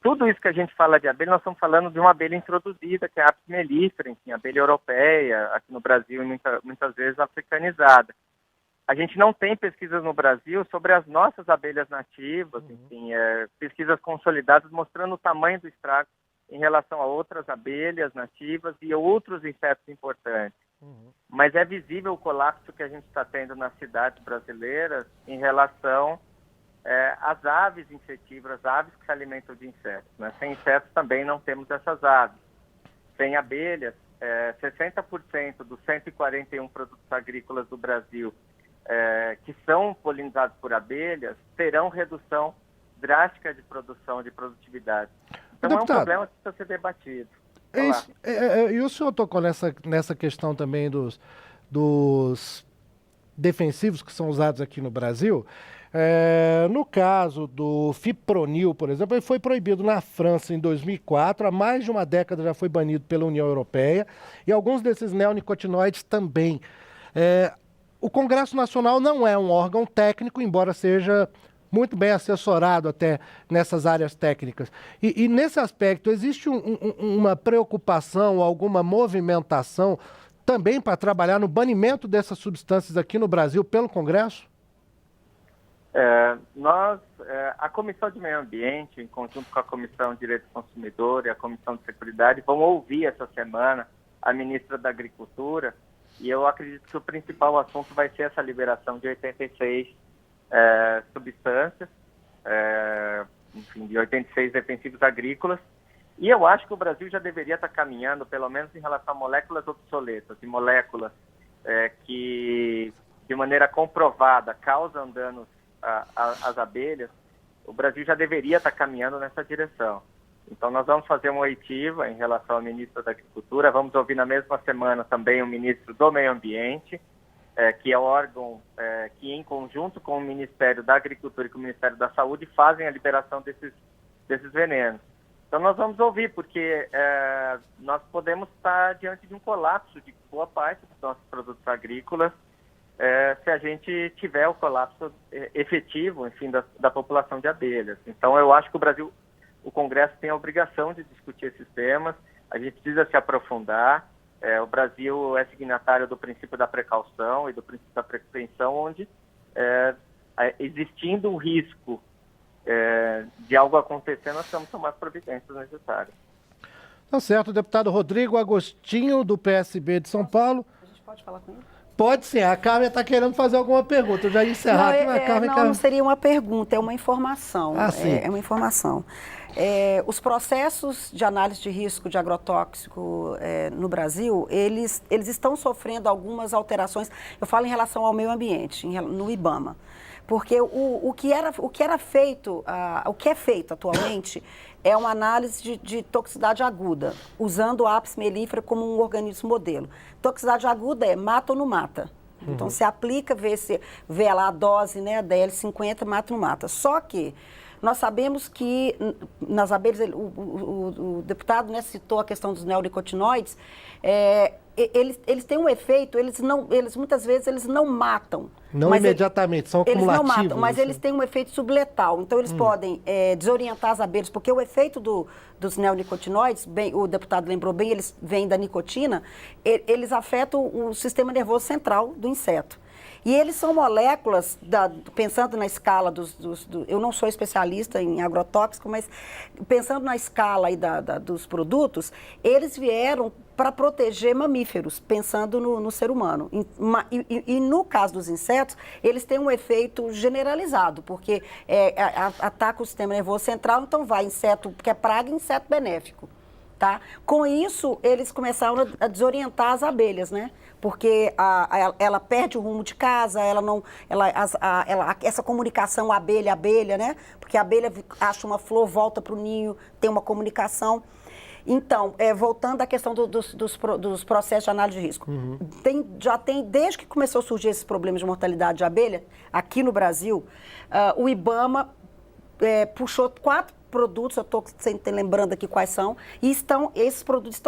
Tudo isso que a gente fala de abelha, nós estamos falando de uma abelha introduzida, que é a Apis mellifera, enfim, abelha europeia, aqui no Brasil, e muitas vezes africanizada. A gente não tem pesquisas no Brasil sobre as nossas abelhas nativas, enfim, pesquisas consolidadas mostrando o tamanho do estrago em relação a outras abelhas nativas e outros insetos importantes. Mas é visível o colapso que a gente está tendo nas cidades brasileiras em relação às aves insetívoras, aves que se alimentam de insetos, né? Sem insetos também não temos essas aves. Sem abelhas, 60% dos 141 produtos agrícolas do Brasil que são polinizados por abelhas terão redução drástica de produção, de produtividade. Então Deputado, é um problema que precisa ser debatido. E o senhor tocou nessa questão também dos defensivos que são usados aqui no Brasil. No caso do fipronil, por exemplo, ele foi proibido na França em 2004, há mais de uma década já foi banido pela União Europeia, e alguns desses neonicotinoides também. O Congresso Nacional não é um órgão técnico, embora seja muito bem assessorado até nessas áreas técnicas. E nesse aspecto, existe uma preocupação, alguma movimentação também para trabalhar no banimento dessas substâncias aqui no Brasil pelo Congresso? A Comissão de Meio Ambiente, em conjunto com a Comissão de Direito do Consumidor e a Comissão de Seguridade, vão ouvir essa semana a ministra da Agricultura, e eu acredito que o principal assunto vai ser essa liberação de 86 substâncias, enfim, de 86 defensivos agrícolas, e eu acho que o Brasil já deveria estar caminhando, pelo menos em relação a moléculas obsoletas e moléculas que, de maneira comprovada, causam danos às abelhas. O Brasil já deveria estar caminhando nessa direção. Então, nós vamos fazer uma oitiva em relação ao ministro da Agricultura, vamos ouvir na mesma semana também o ministro do Meio Ambiente, que é o órgão que, em conjunto com o Ministério da Agricultura e com o Ministério da Saúde, fazem a liberação desses venenos. Então, nós vamos ouvir, porque nós podemos estar diante de um colapso de boa parte dos nossos produtos agrícolas, se a gente tiver o colapso efetivo, enfim, da população de abelhas. Então, eu acho que o Congresso tem a obrigação de discutir esses temas, a gente precisa se aprofundar. O Brasil é signatário do princípio da precaução e do princípio da prevenção, onde, existindo um risco de algo acontecer, nós temos que tomar as providências necessárias. Tá certo, deputado Rodrigo Agostinho, do PSB de São Paulo. A gente pode falar com ele? Pode sim, a Carmen está querendo fazer alguma pergunta. Eu já ia encerrar aqui, mas a Carmen... Não seria uma pergunta, é uma informação. Sim. É uma informação. Os processos de análise de risco de agrotóxico no Brasil, eles estão sofrendo algumas alterações. Eu falo em relação ao meio ambiente, no IBAMA. Porque o que é feito atualmente é uma análise de toxicidade aguda, usando o Apis mellifera como um organismo modelo. Toxicidade aguda é mata ou não mata. Então, se aplica, vê lá a dose, né, a DL50, mata ou não mata. Só que Nós sabemos que nas abelhas, o deputado, né, citou a questão dos neonicotinoides, eles têm um efeito, eles muitas vezes eles não matam. Não imediatamente, são acumulativos. Eles não matam, mas assim. eles têm um efeito subletal. Então, eles podem desorientar as abelhas, porque o efeito dos neonicotinoides, bem, o deputado lembrou bem, eles vêm da nicotina, eles afetam o sistema nervoso central do inseto. E eles são moléculas, pensando na escala eu não sou especialista em agrotóxico, mas pensando na escala aí dos produtos, eles vieram para proteger mamíferos, pensando no ser humano. E no caso dos insetos, eles têm um efeito generalizado, porque ataca o sistema nervoso central, então vai inseto que é praga e inseto benéfico. Tá? Com isso, eles começaram a desorientar as abelhas, né? Porque ela perde o rumo de casa, essa comunicação abelha-abelha, né? Porque a abelha acha uma flor, volta para o ninho, tem uma comunicação. Então, voltando à questão dos processos de análise de risco. Já tem, desde que começou a surgir esses problemas de mortalidade de abelha, aqui no Brasil, o IBAMA puxou 4 produtos, eu estou lembrando aqui quais são, e esses produtos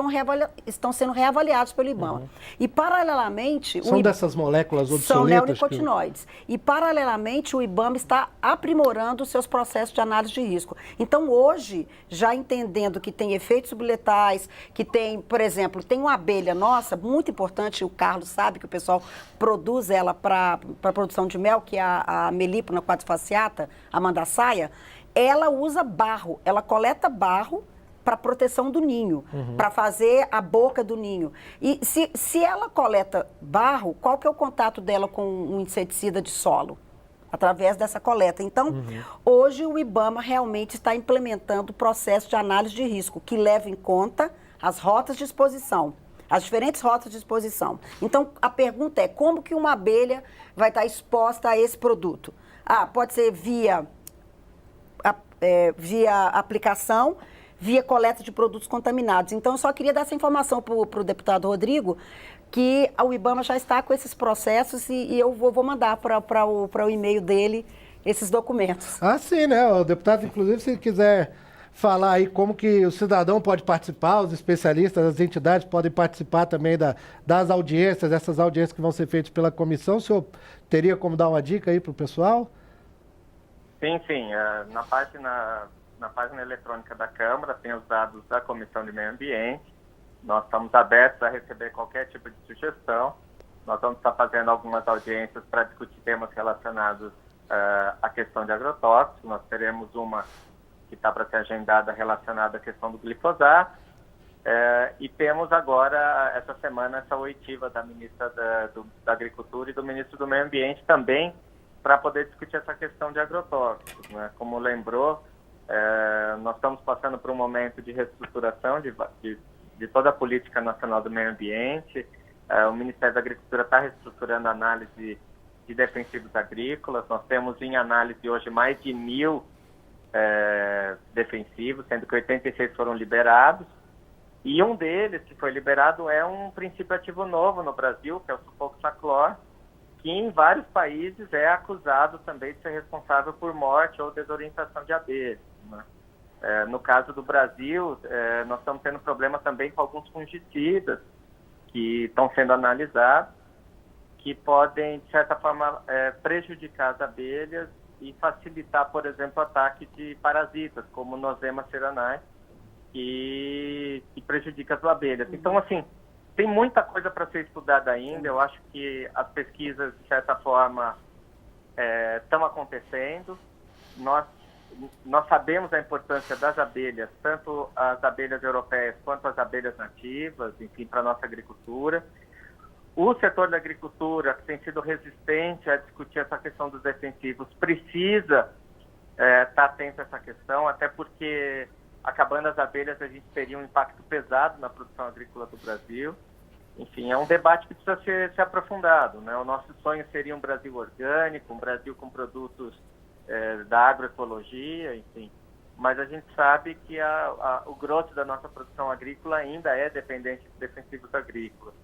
estão sendo reavaliados pelo IBAMA. E, paralelamente... São dessas moléculas obsoletas? São neonicotinoides. E, paralelamente, o IBAMA está aprimorando os seus processos de análise de risco. Então, hoje, já entendendo que tem efeitos subletais, que tem, por exemplo, tem uma abelha nossa, muito importante, o Carlos sabe que o pessoal produz ela para produção de mel, que é a Melipona quadrifaciata, a mandaçaia. Ela usa barro, ela coleta barro para proteção do ninho, para fazer a boca do ninho. E se ela coleta barro, qual que é o contato dela com um inseticida de solo? Através dessa coleta. Então, hoje o IBAMA realmente está implementando o processo de análise de risco, que leva em conta as rotas de exposição, as diferentes rotas de exposição. Então, a pergunta é, como que uma abelha vai estar exposta a esse produto? Pode ser via aplicação, via coleta de produtos contaminados. Então, eu só queria dar essa informação para o deputado Rodrigo, que o IBAMA já está com esses processos e eu vou mandar para o e-mail dele esses documentos. Sim, né? O deputado, inclusive, se quiser falar aí como que o cidadão pode participar, os especialistas, as entidades podem participar também das audiências, essas audiências que vão ser feitas pela comissão. O senhor teria como dar uma dica aí para o pessoal? Sim. Na página eletrônica da Câmara tem os dados da Comissão de Meio Ambiente. Nós estamos abertos a receber qualquer tipo de sugestão. Nós vamos estar fazendo algumas audiências para discutir temas relacionados à questão de agrotóxicos. Nós teremos uma que está para ser agendada relacionada à questão do glifosato. E temos agora, essa semana, essa oitiva da ministra da Agricultura e do ministro do Meio Ambiente também, para poder discutir essa questão de agrotóxicos, né? Como lembrou, nós estamos passando por um momento de reestruturação de toda a política nacional do meio ambiente. O Ministério da Agricultura está reestruturando a análise de defensivos agrícolas. Nós temos em análise hoje mais de 1.000 defensivos, sendo que 86 foram liberados. E um deles, que foi liberado, é um princípio ativo novo no Brasil, que é o sulfoxaflor, que em vários países é acusado também de ser responsável por morte ou desorientação de abelhas, né? No caso do Brasil, nós estamos tendo problema também com alguns fungicidas que estão sendo analisados, que podem, de certa forma, prejudicar as abelhas e facilitar, por exemplo, o ataque de parasitas, como o Nosema ceranae, que prejudica as abelhas. Então, assim, tem muita coisa para ser estudada ainda. Eu acho que as pesquisas, de certa forma, estão acontecendo. Nós sabemos a importância das abelhas, tanto as abelhas europeias quanto as abelhas nativas, enfim, para a nossa agricultura. O setor da agricultura, que tem sido resistente a discutir essa questão dos defensivos, precisa estar atento a essa questão, até porque, acabando as abelhas, a gente teria um impacto pesado na produção agrícola do Brasil. Enfim, é um debate que precisa ser aprofundado, né? O nosso sonho seria um Brasil orgânico, um Brasil com produtos da agroecologia, enfim. Mas a gente sabe que o grosso da nossa produção agrícola ainda é dependente de defensivos agrícolas.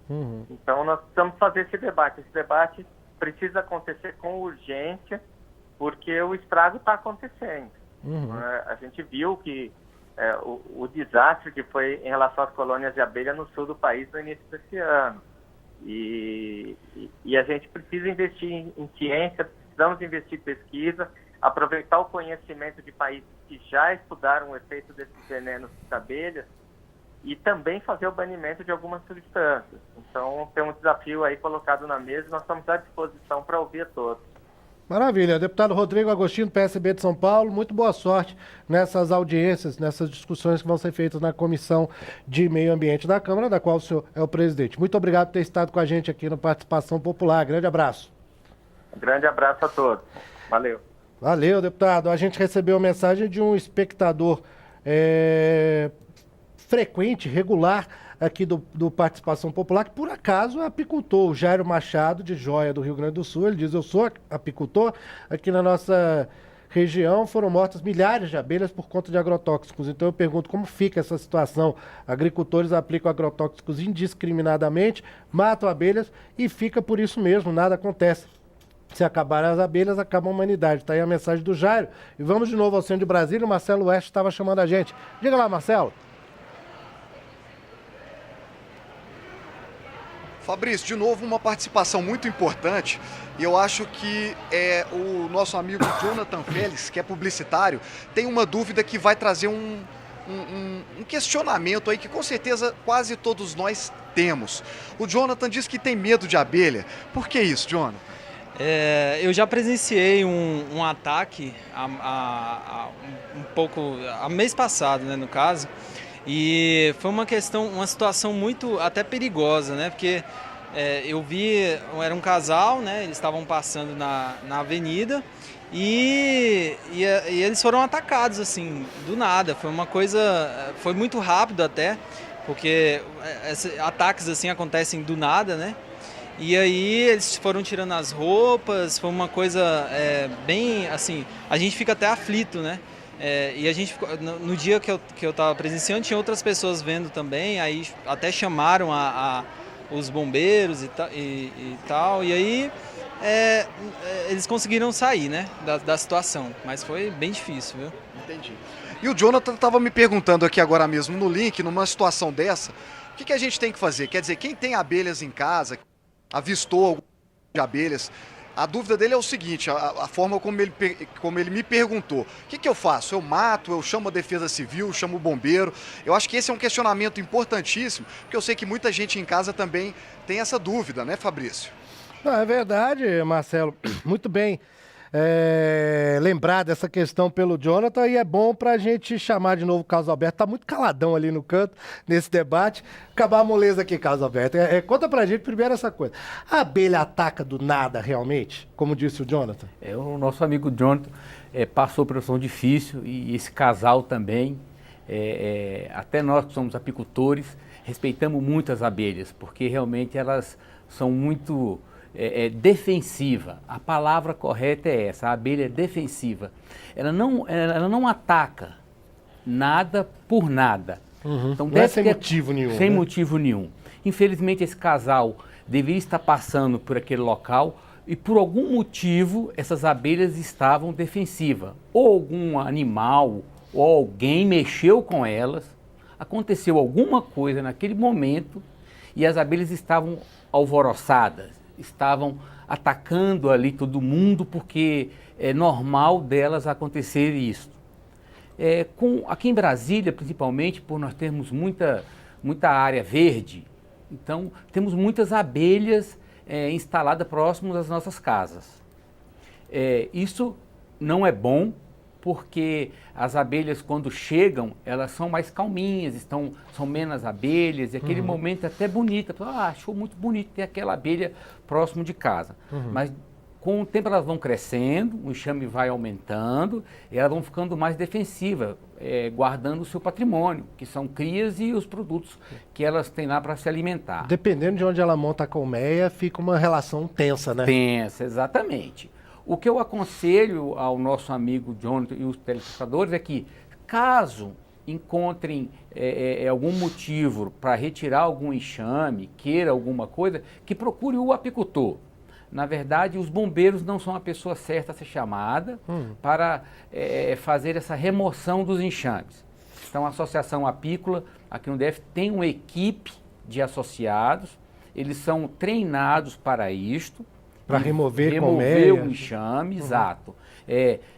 Então, nós precisamos fazer esse debate. Esse debate precisa acontecer com urgência, porque o estrago está acontecendo. A gente viu que o desastre que foi em relação às colônias de abelha no sul do país no início desse ano. E a gente precisa investir em ciência, precisamos investir em pesquisa, aproveitar o conhecimento de países que já estudaram o efeito desses venenos das abelhas e também fazer o banimento de algumas substâncias. Então, tem um desafio aí colocado na mesa e nós estamos à disposição para ouvir a todos. Maravilha. Deputado Rodrigo Agostinho, PSB de São Paulo, muito boa sorte nessas audiências, nessas discussões que vão ser feitas na Comissão de Meio Ambiente da Câmara, da qual o senhor é o presidente. Muito obrigado por ter estado com a gente aqui no Participação Popular. Grande abraço. Grande abraço a todos. Valeu. Valeu, deputado. A gente recebeu a mensagem de um espectador frequente, regular, aqui do Participação Popular, que por acaso é apicultor, o Jairo Machado, de Joia, do Rio Grande do Sul. Ele diz: eu sou apicultor, aqui na nossa região foram mortas milhares de abelhas por conta de agrotóxicos. Então eu pergunto, como fica essa situação? Agricultores aplicam agrotóxicos indiscriminadamente, matam abelhas e fica por isso mesmo, nada acontece. Se acabarem as abelhas, acaba a humanidade. Está aí a mensagem do Jairo. E vamos de novo ao centro de Brasília. O Marcelo Oeste estava chamando a gente. Diga lá, Marcelo. Fabrício, de novo uma participação muito importante, e eu acho que o nosso amigo Jonathan Félix, que é publicitário, tem uma dúvida que vai trazer um questionamento aí que com certeza quase todos nós temos. O Jonathan diz que tem medo de abelha. Por que isso, Jonathan? Eu já presenciei um ataque há mês passado, né, no caso. E foi uma situação muito até perigosa, né? Porque eu vi, era um casal, né? Eles estavam passando na avenida e eles foram atacados, assim, do nada. Foi uma coisa, foi muito rápido até, porque ataques assim acontecem do nada, né? E aí eles foram tirando as roupas, foi uma coisa bem, assim, a gente fica até aflito, né? E a gente, no dia que eu estava presenciando, tinha outras pessoas vendo também, aí até chamaram os bombeiros e tal, e aí eles conseguiram sair, né, da situação, mas foi bem difícil, viu? Entendi. E o Jonathan estava me perguntando aqui agora mesmo no link, numa situação dessa, o que a gente tem que fazer? Quer dizer, quem tem abelhas em casa, avistou algum de abelhas, a dúvida dele é o seguinte, a forma como ele me perguntou. O que eu faço? Eu mato, eu chamo a Defesa Civil, chamo o bombeiro? Eu acho que esse é um questionamento importantíssimo, porque eu sei que muita gente em casa também tem essa dúvida, né, Fabrício? Não, é verdade, Marcelo. Muito bem lembrar dessa questão pelo Jonathan, e é bom pra gente chamar de novo o Carlos Alberto. Tá muito caladão ali no canto, nesse debate. Acabar a moleza aqui, Carlos Alberto. Conta pra gente primeiro essa coisa. A abelha ataca do nada realmente, como disse o Jonathan? O nosso amigo Jonathan passou por uma situação difícil, e esse casal também. Até nós que somos apicultores, respeitamos muito as abelhas, porque realmente elas são muito... defensiva. A palavra correta é essa, a abelha é defensiva. Ela não ataca nada por nada. Então, não é sem motivo nenhum. Sem né? motivo nenhum. Infelizmente, esse casal deveria estar passando por aquele local e, por algum motivo, essas abelhas estavam defensivas. Ou algum animal, ou alguém mexeu com elas, aconteceu alguma coisa naquele momento e as abelhas estavam alvoroçadas, estavam atacando ali todo mundo, porque é normal delas acontecer isso. Aqui em Brasília, principalmente, por nós termos muita área verde, então temos muitas abelhas instaladas próximo das nossas casas. Isso não é bom, porque as abelhas, quando chegam, elas são mais calminhas, são menos abelhas, e aquele momento é até bonito. Achou muito bonito ter aquela abelha próximo de casa. Mas com o tempo elas vão crescendo, o enxame vai aumentando, e elas vão ficando mais defensivas, guardando o seu patrimônio, que são crias e os produtos que elas têm lá para se alimentar. Dependendo de onde ela monta a colmeia, fica uma relação tensa, né? Tensa, exatamente. O que eu aconselho ao nosso amigo Jonathan e os telespectadores é que, caso encontrem algum motivo para retirar algum enxame, queira alguma coisa, que procure o apicultor. Na verdade, os bombeiros não são a pessoa certa a ser chamada para fazer essa remoção dos enxames. Então, a Associação Apícola, aqui no DF, tem uma equipe de associados, eles são treinados para isto. Para remover o enxame, exato.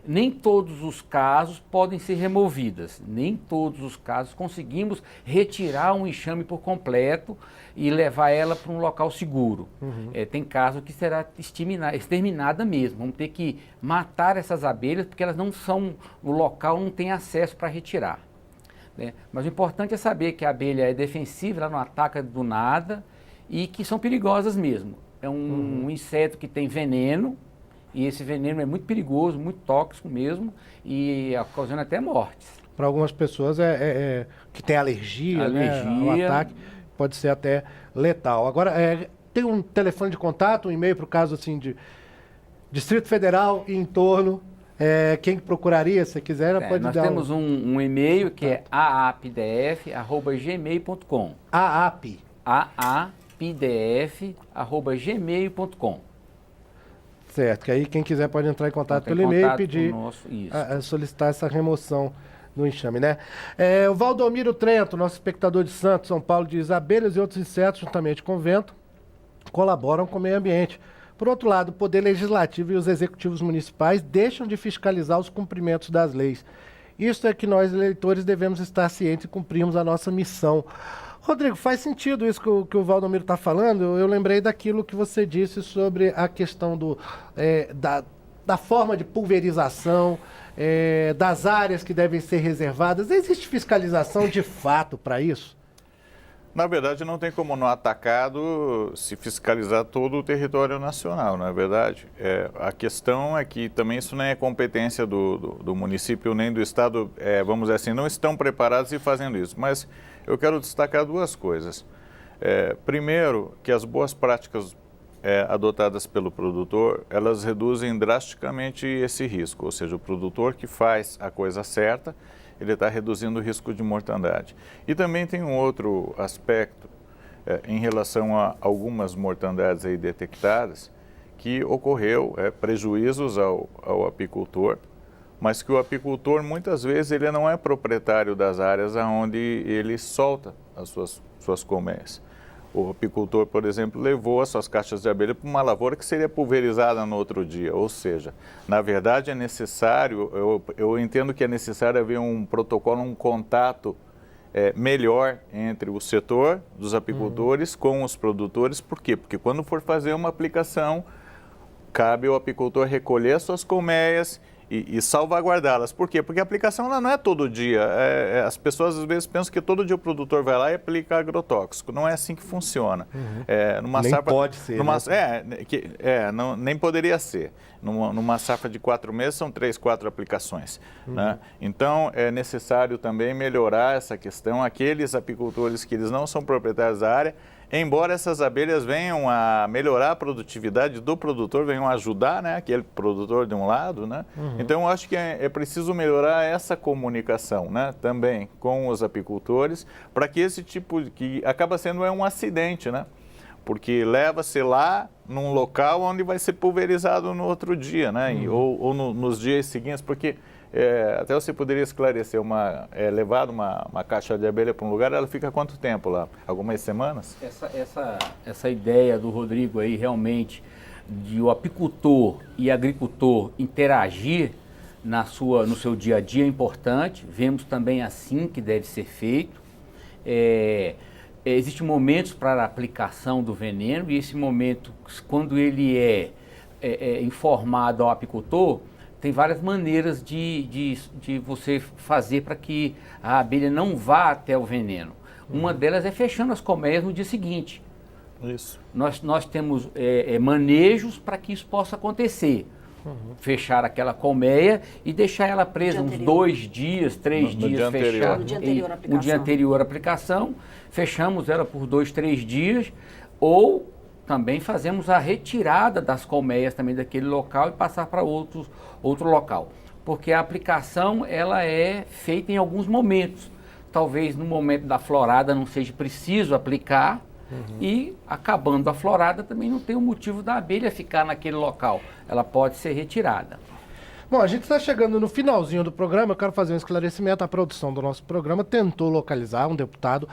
Nem todos os casos podem ser removidas, nem todos os casos conseguimos retirar um enxame por completo e levar ela para um local seguro. Tem caso que será exterminada mesmo, vamos ter que matar essas abelhas porque elas não são, o local não tem acesso para retirar. Né? Mas o importante é saber que a abelha é defensiva, ela não ataca do nada e que são perigosas mesmo. É um inseto que tem veneno, e esse veneno é muito perigoso, muito tóxico mesmo, e ocasiona até mortes. Para algumas pessoas que tem alergia, né, ao ataque, pode ser até letal. Agora, tem um telefone de contato, um e-mail para o caso assim, de Distrito Federal e em torno, quem procuraria, se quiser, pode nós dar. Nós temos um e-mail que é aapdf@gmail.com. AAP. aapdf@gmail.com. Certo, que aí quem quiser pode entrar em contato pelo e-mail e pedir, solicitar essa remoção do enxame, né? O Valdomiro Trento, nosso espectador de Santos, São Paulo, diz: abelhas e outros insetos, juntamente com o vento, colaboram com o meio ambiente. Por outro lado, o Poder Legislativo e os executivos municipais deixam de fiscalizar os cumprimentos das leis. Isso é que nós, eleitores, devemos estar cientes e cumprirmos a nossa missão. Rodrigo, faz sentido isso que o Valdomiro está falando? Eu lembrei daquilo que você disse sobre a questão da forma de pulverização, das áreas que devem ser reservadas. Existe fiscalização de fato para isso? Na verdade, não tem como no atacado se fiscalizar todo o território nacional, não é verdade? A questão é que também isso não é competência do município nem do estado, vamos dizer assim, não estão preparados e fazendo isso. Mas eu quero destacar duas coisas. Primeiro, que as boas práticas adotadas pelo produtor, elas reduzem drasticamente esse risco, ou seja, o produtor que faz a coisa certa, ele está reduzindo o risco de mortandade. E também tem um outro aspecto em relação a algumas mortandades aí detectadas, que ocorreu prejuízos ao apicultor, mas que o apicultor muitas vezes ele não é proprietário das áreas onde ele solta as suas colmeias. O apicultor, por exemplo, levou as suas caixas de abelha para uma lavoura que seria pulverizada no outro dia. Ou seja, na verdade é necessário, eu entendo que é necessário haver um protocolo, um contato melhor entre o setor dos apicultores com os produtores. Por quê? Porque quando for fazer uma aplicação, cabe ao apicultor recolher as suas colmeias e salvaguardá-las. Por quê? Porque a aplicação ela não é todo dia. As pessoas às vezes pensam que todo dia o produtor vai lá e aplica agrotóxico. Não é assim que funciona. Nem pode ser. Nem poderia ser. Numa safra de 4 meses são 3, 4 aplicações. Né? Então é necessário também melhorar essa questão. Aqueles apicultores que eles não são proprietários da área, embora essas abelhas venham a melhorar a produtividade do produtor, venham a ajudar, né, aquele produtor de um lado, né? Então eu acho que é preciso melhorar essa comunicação, né, também com os apicultores, para que esse tipo que acaba sendo um acidente, né? Porque leva-se lá num local onde vai ser pulverizado no outro dia, né? Ou nos dias seguintes, porque até você poderia esclarecer, levado uma caixa de abelha para um lugar, ela fica quanto tempo lá? Algumas semanas? Essa ideia do Rodrigo aí, realmente, de o apicultor e agricultor interagir no seu dia a dia é importante. Vemos também assim que deve ser feito. Existem momentos para a aplicação do veneno, e esse momento, quando ele é informado ao apicultor, tem várias maneiras de você fazer para que a abelha não vá até o veneno. Uma delas é fechando as colmeias no dia seguinte. Isso. Nós temos manejos para que isso possa acontecer. Fechar aquela colmeia e deixar ela presa uns 2 dias, 3 dias fechada. No dia anterior à aplicação, fechamos ela por 2, 3 dias, ou também fazemos a retirada das colmeias também daquele local e passar para outro local. Porque a aplicação ela é feita em alguns momentos. Talvez no momento da florada não seja preciso aplicar, E acabando a florada também não tem o motivo da abelha ficar naquele local. Ela pode ser retirada. Bom, a gente está chegando no finalzinho do programa, eu quero fazer um esclarecimento. A produção do nosso programa tentou localizar um deputado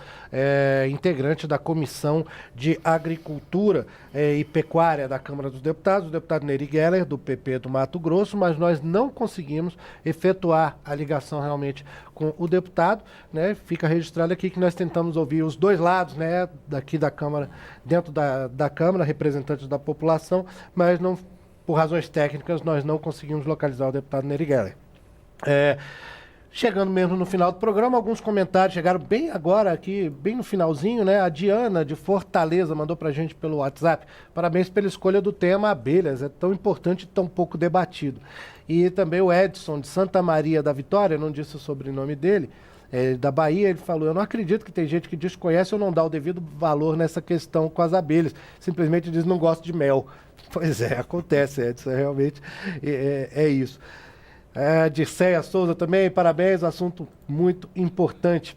integrante da Comissão de Agricultura e Pecuária da Câmara dos Deputados, o deputado Neri Geller, do PP do Mato Grosso, mas nós não conseguimos efetuar a ligação realmente com o deputado, né? Fica registrado aqui que nós tentamos ouvir os dois lados, né, daqui da Câmara, dentro da Câmara, representantes da população, mas não... Por razões técnicas, nós não conseguimos localizar o deputado Neri Geller. Chegando mesmo no final do programa, alguns comentários chegaram bem agora aqui, bem no finalzinho, né? A Diana, de Fortaleza, mandou pra gente pelo WhatsApp. Parabéns pela escolha do tema abelhas, é tão importante e tão pouco debatido. E também o Edson, de Santa Maria da Vitória, não disse o sobrenome dele, da Bahia, ele falou: eu não acredito que tem gente que desconhece ou não dá o devido valor nessa questão com as abelhas. Simplesmente diz não gosta de mel. Pois é, acontece, Edson, realmente é isso. Dirceia Souza também, parabéns, assunto muito importante.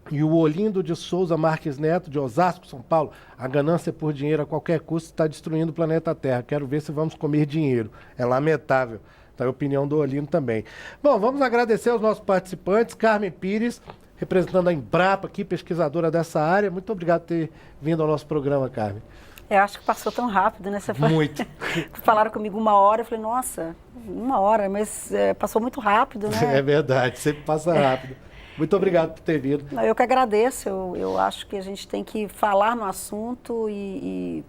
E o Olindo de Souza Marques Neto, de Osasco, São Paulo, a ganância por dinheiro a qualquer custo está destruindo o planeta Terra. Quero ver se vamos comer dinheiro. É lamentável. Tá a opinião do Olindo também. Bom, vamos agradecer aos nossos participantes. Carmen Pires, representando a Embrapa aqui, pesquisadora dessa área. Muito obrigado por ter vindo ao nosso programa, Carmen. Eu acho que passou tão rápido, né? Muito. Falaram comigo 1 hora, eu falei, nossa, 1 hora, mas passou muito rápido, né? É verdade, sempre passa rápido. Muito obrigado por ter vindo. Eu que agradeço, eu acho que a gente tem que falar no assunto e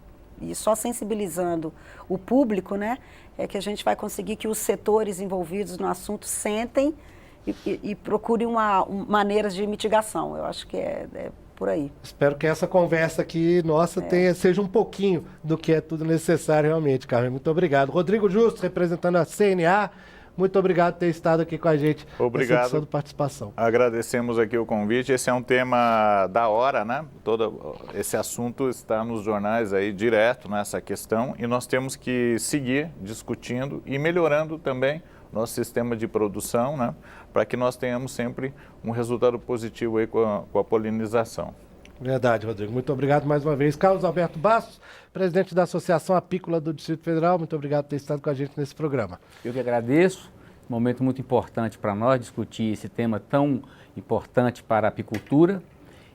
só sensibilizando o público, né? É que a gente vai conseguir que os setores envolvidos no assunto sentem e procurem maneiras de mitigação. Eu acho que é por aí. Espero que essa conversa aqui, nossa, seja um pouquinho do que é tudo necessário realmente, Carmen. Muito obrigado. Rodrigo Justo, representando a CNA, muito obrigado por ter estado aqui com a gente. Obrigado. Nessa edição de participação. Agradecemos aqui o convite. Esse é um tema da hora, né? Esse assunto está nos jornais aí direto nessa questão e nós temos que seguir discutindo e melhorando também nosso sistema de produção, né? Para que nós tenhamos sempre um resultado positivo aí com a polinização. Verdade, Rodrigo. Muito obrigado mais uma vez. Carlos Alberto Bastos, presidente da Associação Apícola do Distrito Federal, muito obrigado por ter estado com a gente nesse programa. Eu que agradeço. Um momento muito importante para nós discutir esse tema tão importante para a apicultura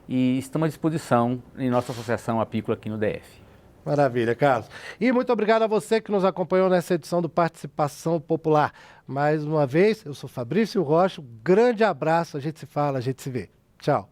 e estamos à disposição em nossa Associação Apícola aqui no DF. Maravilha, Carlos. E muito obrigado a você que nos acompanhou nessa edição do Participação Popular. Mais uma vez, eu sou Fabrício Rocha, um grande abraço, a gente se fala, a gente se vê. Tchau.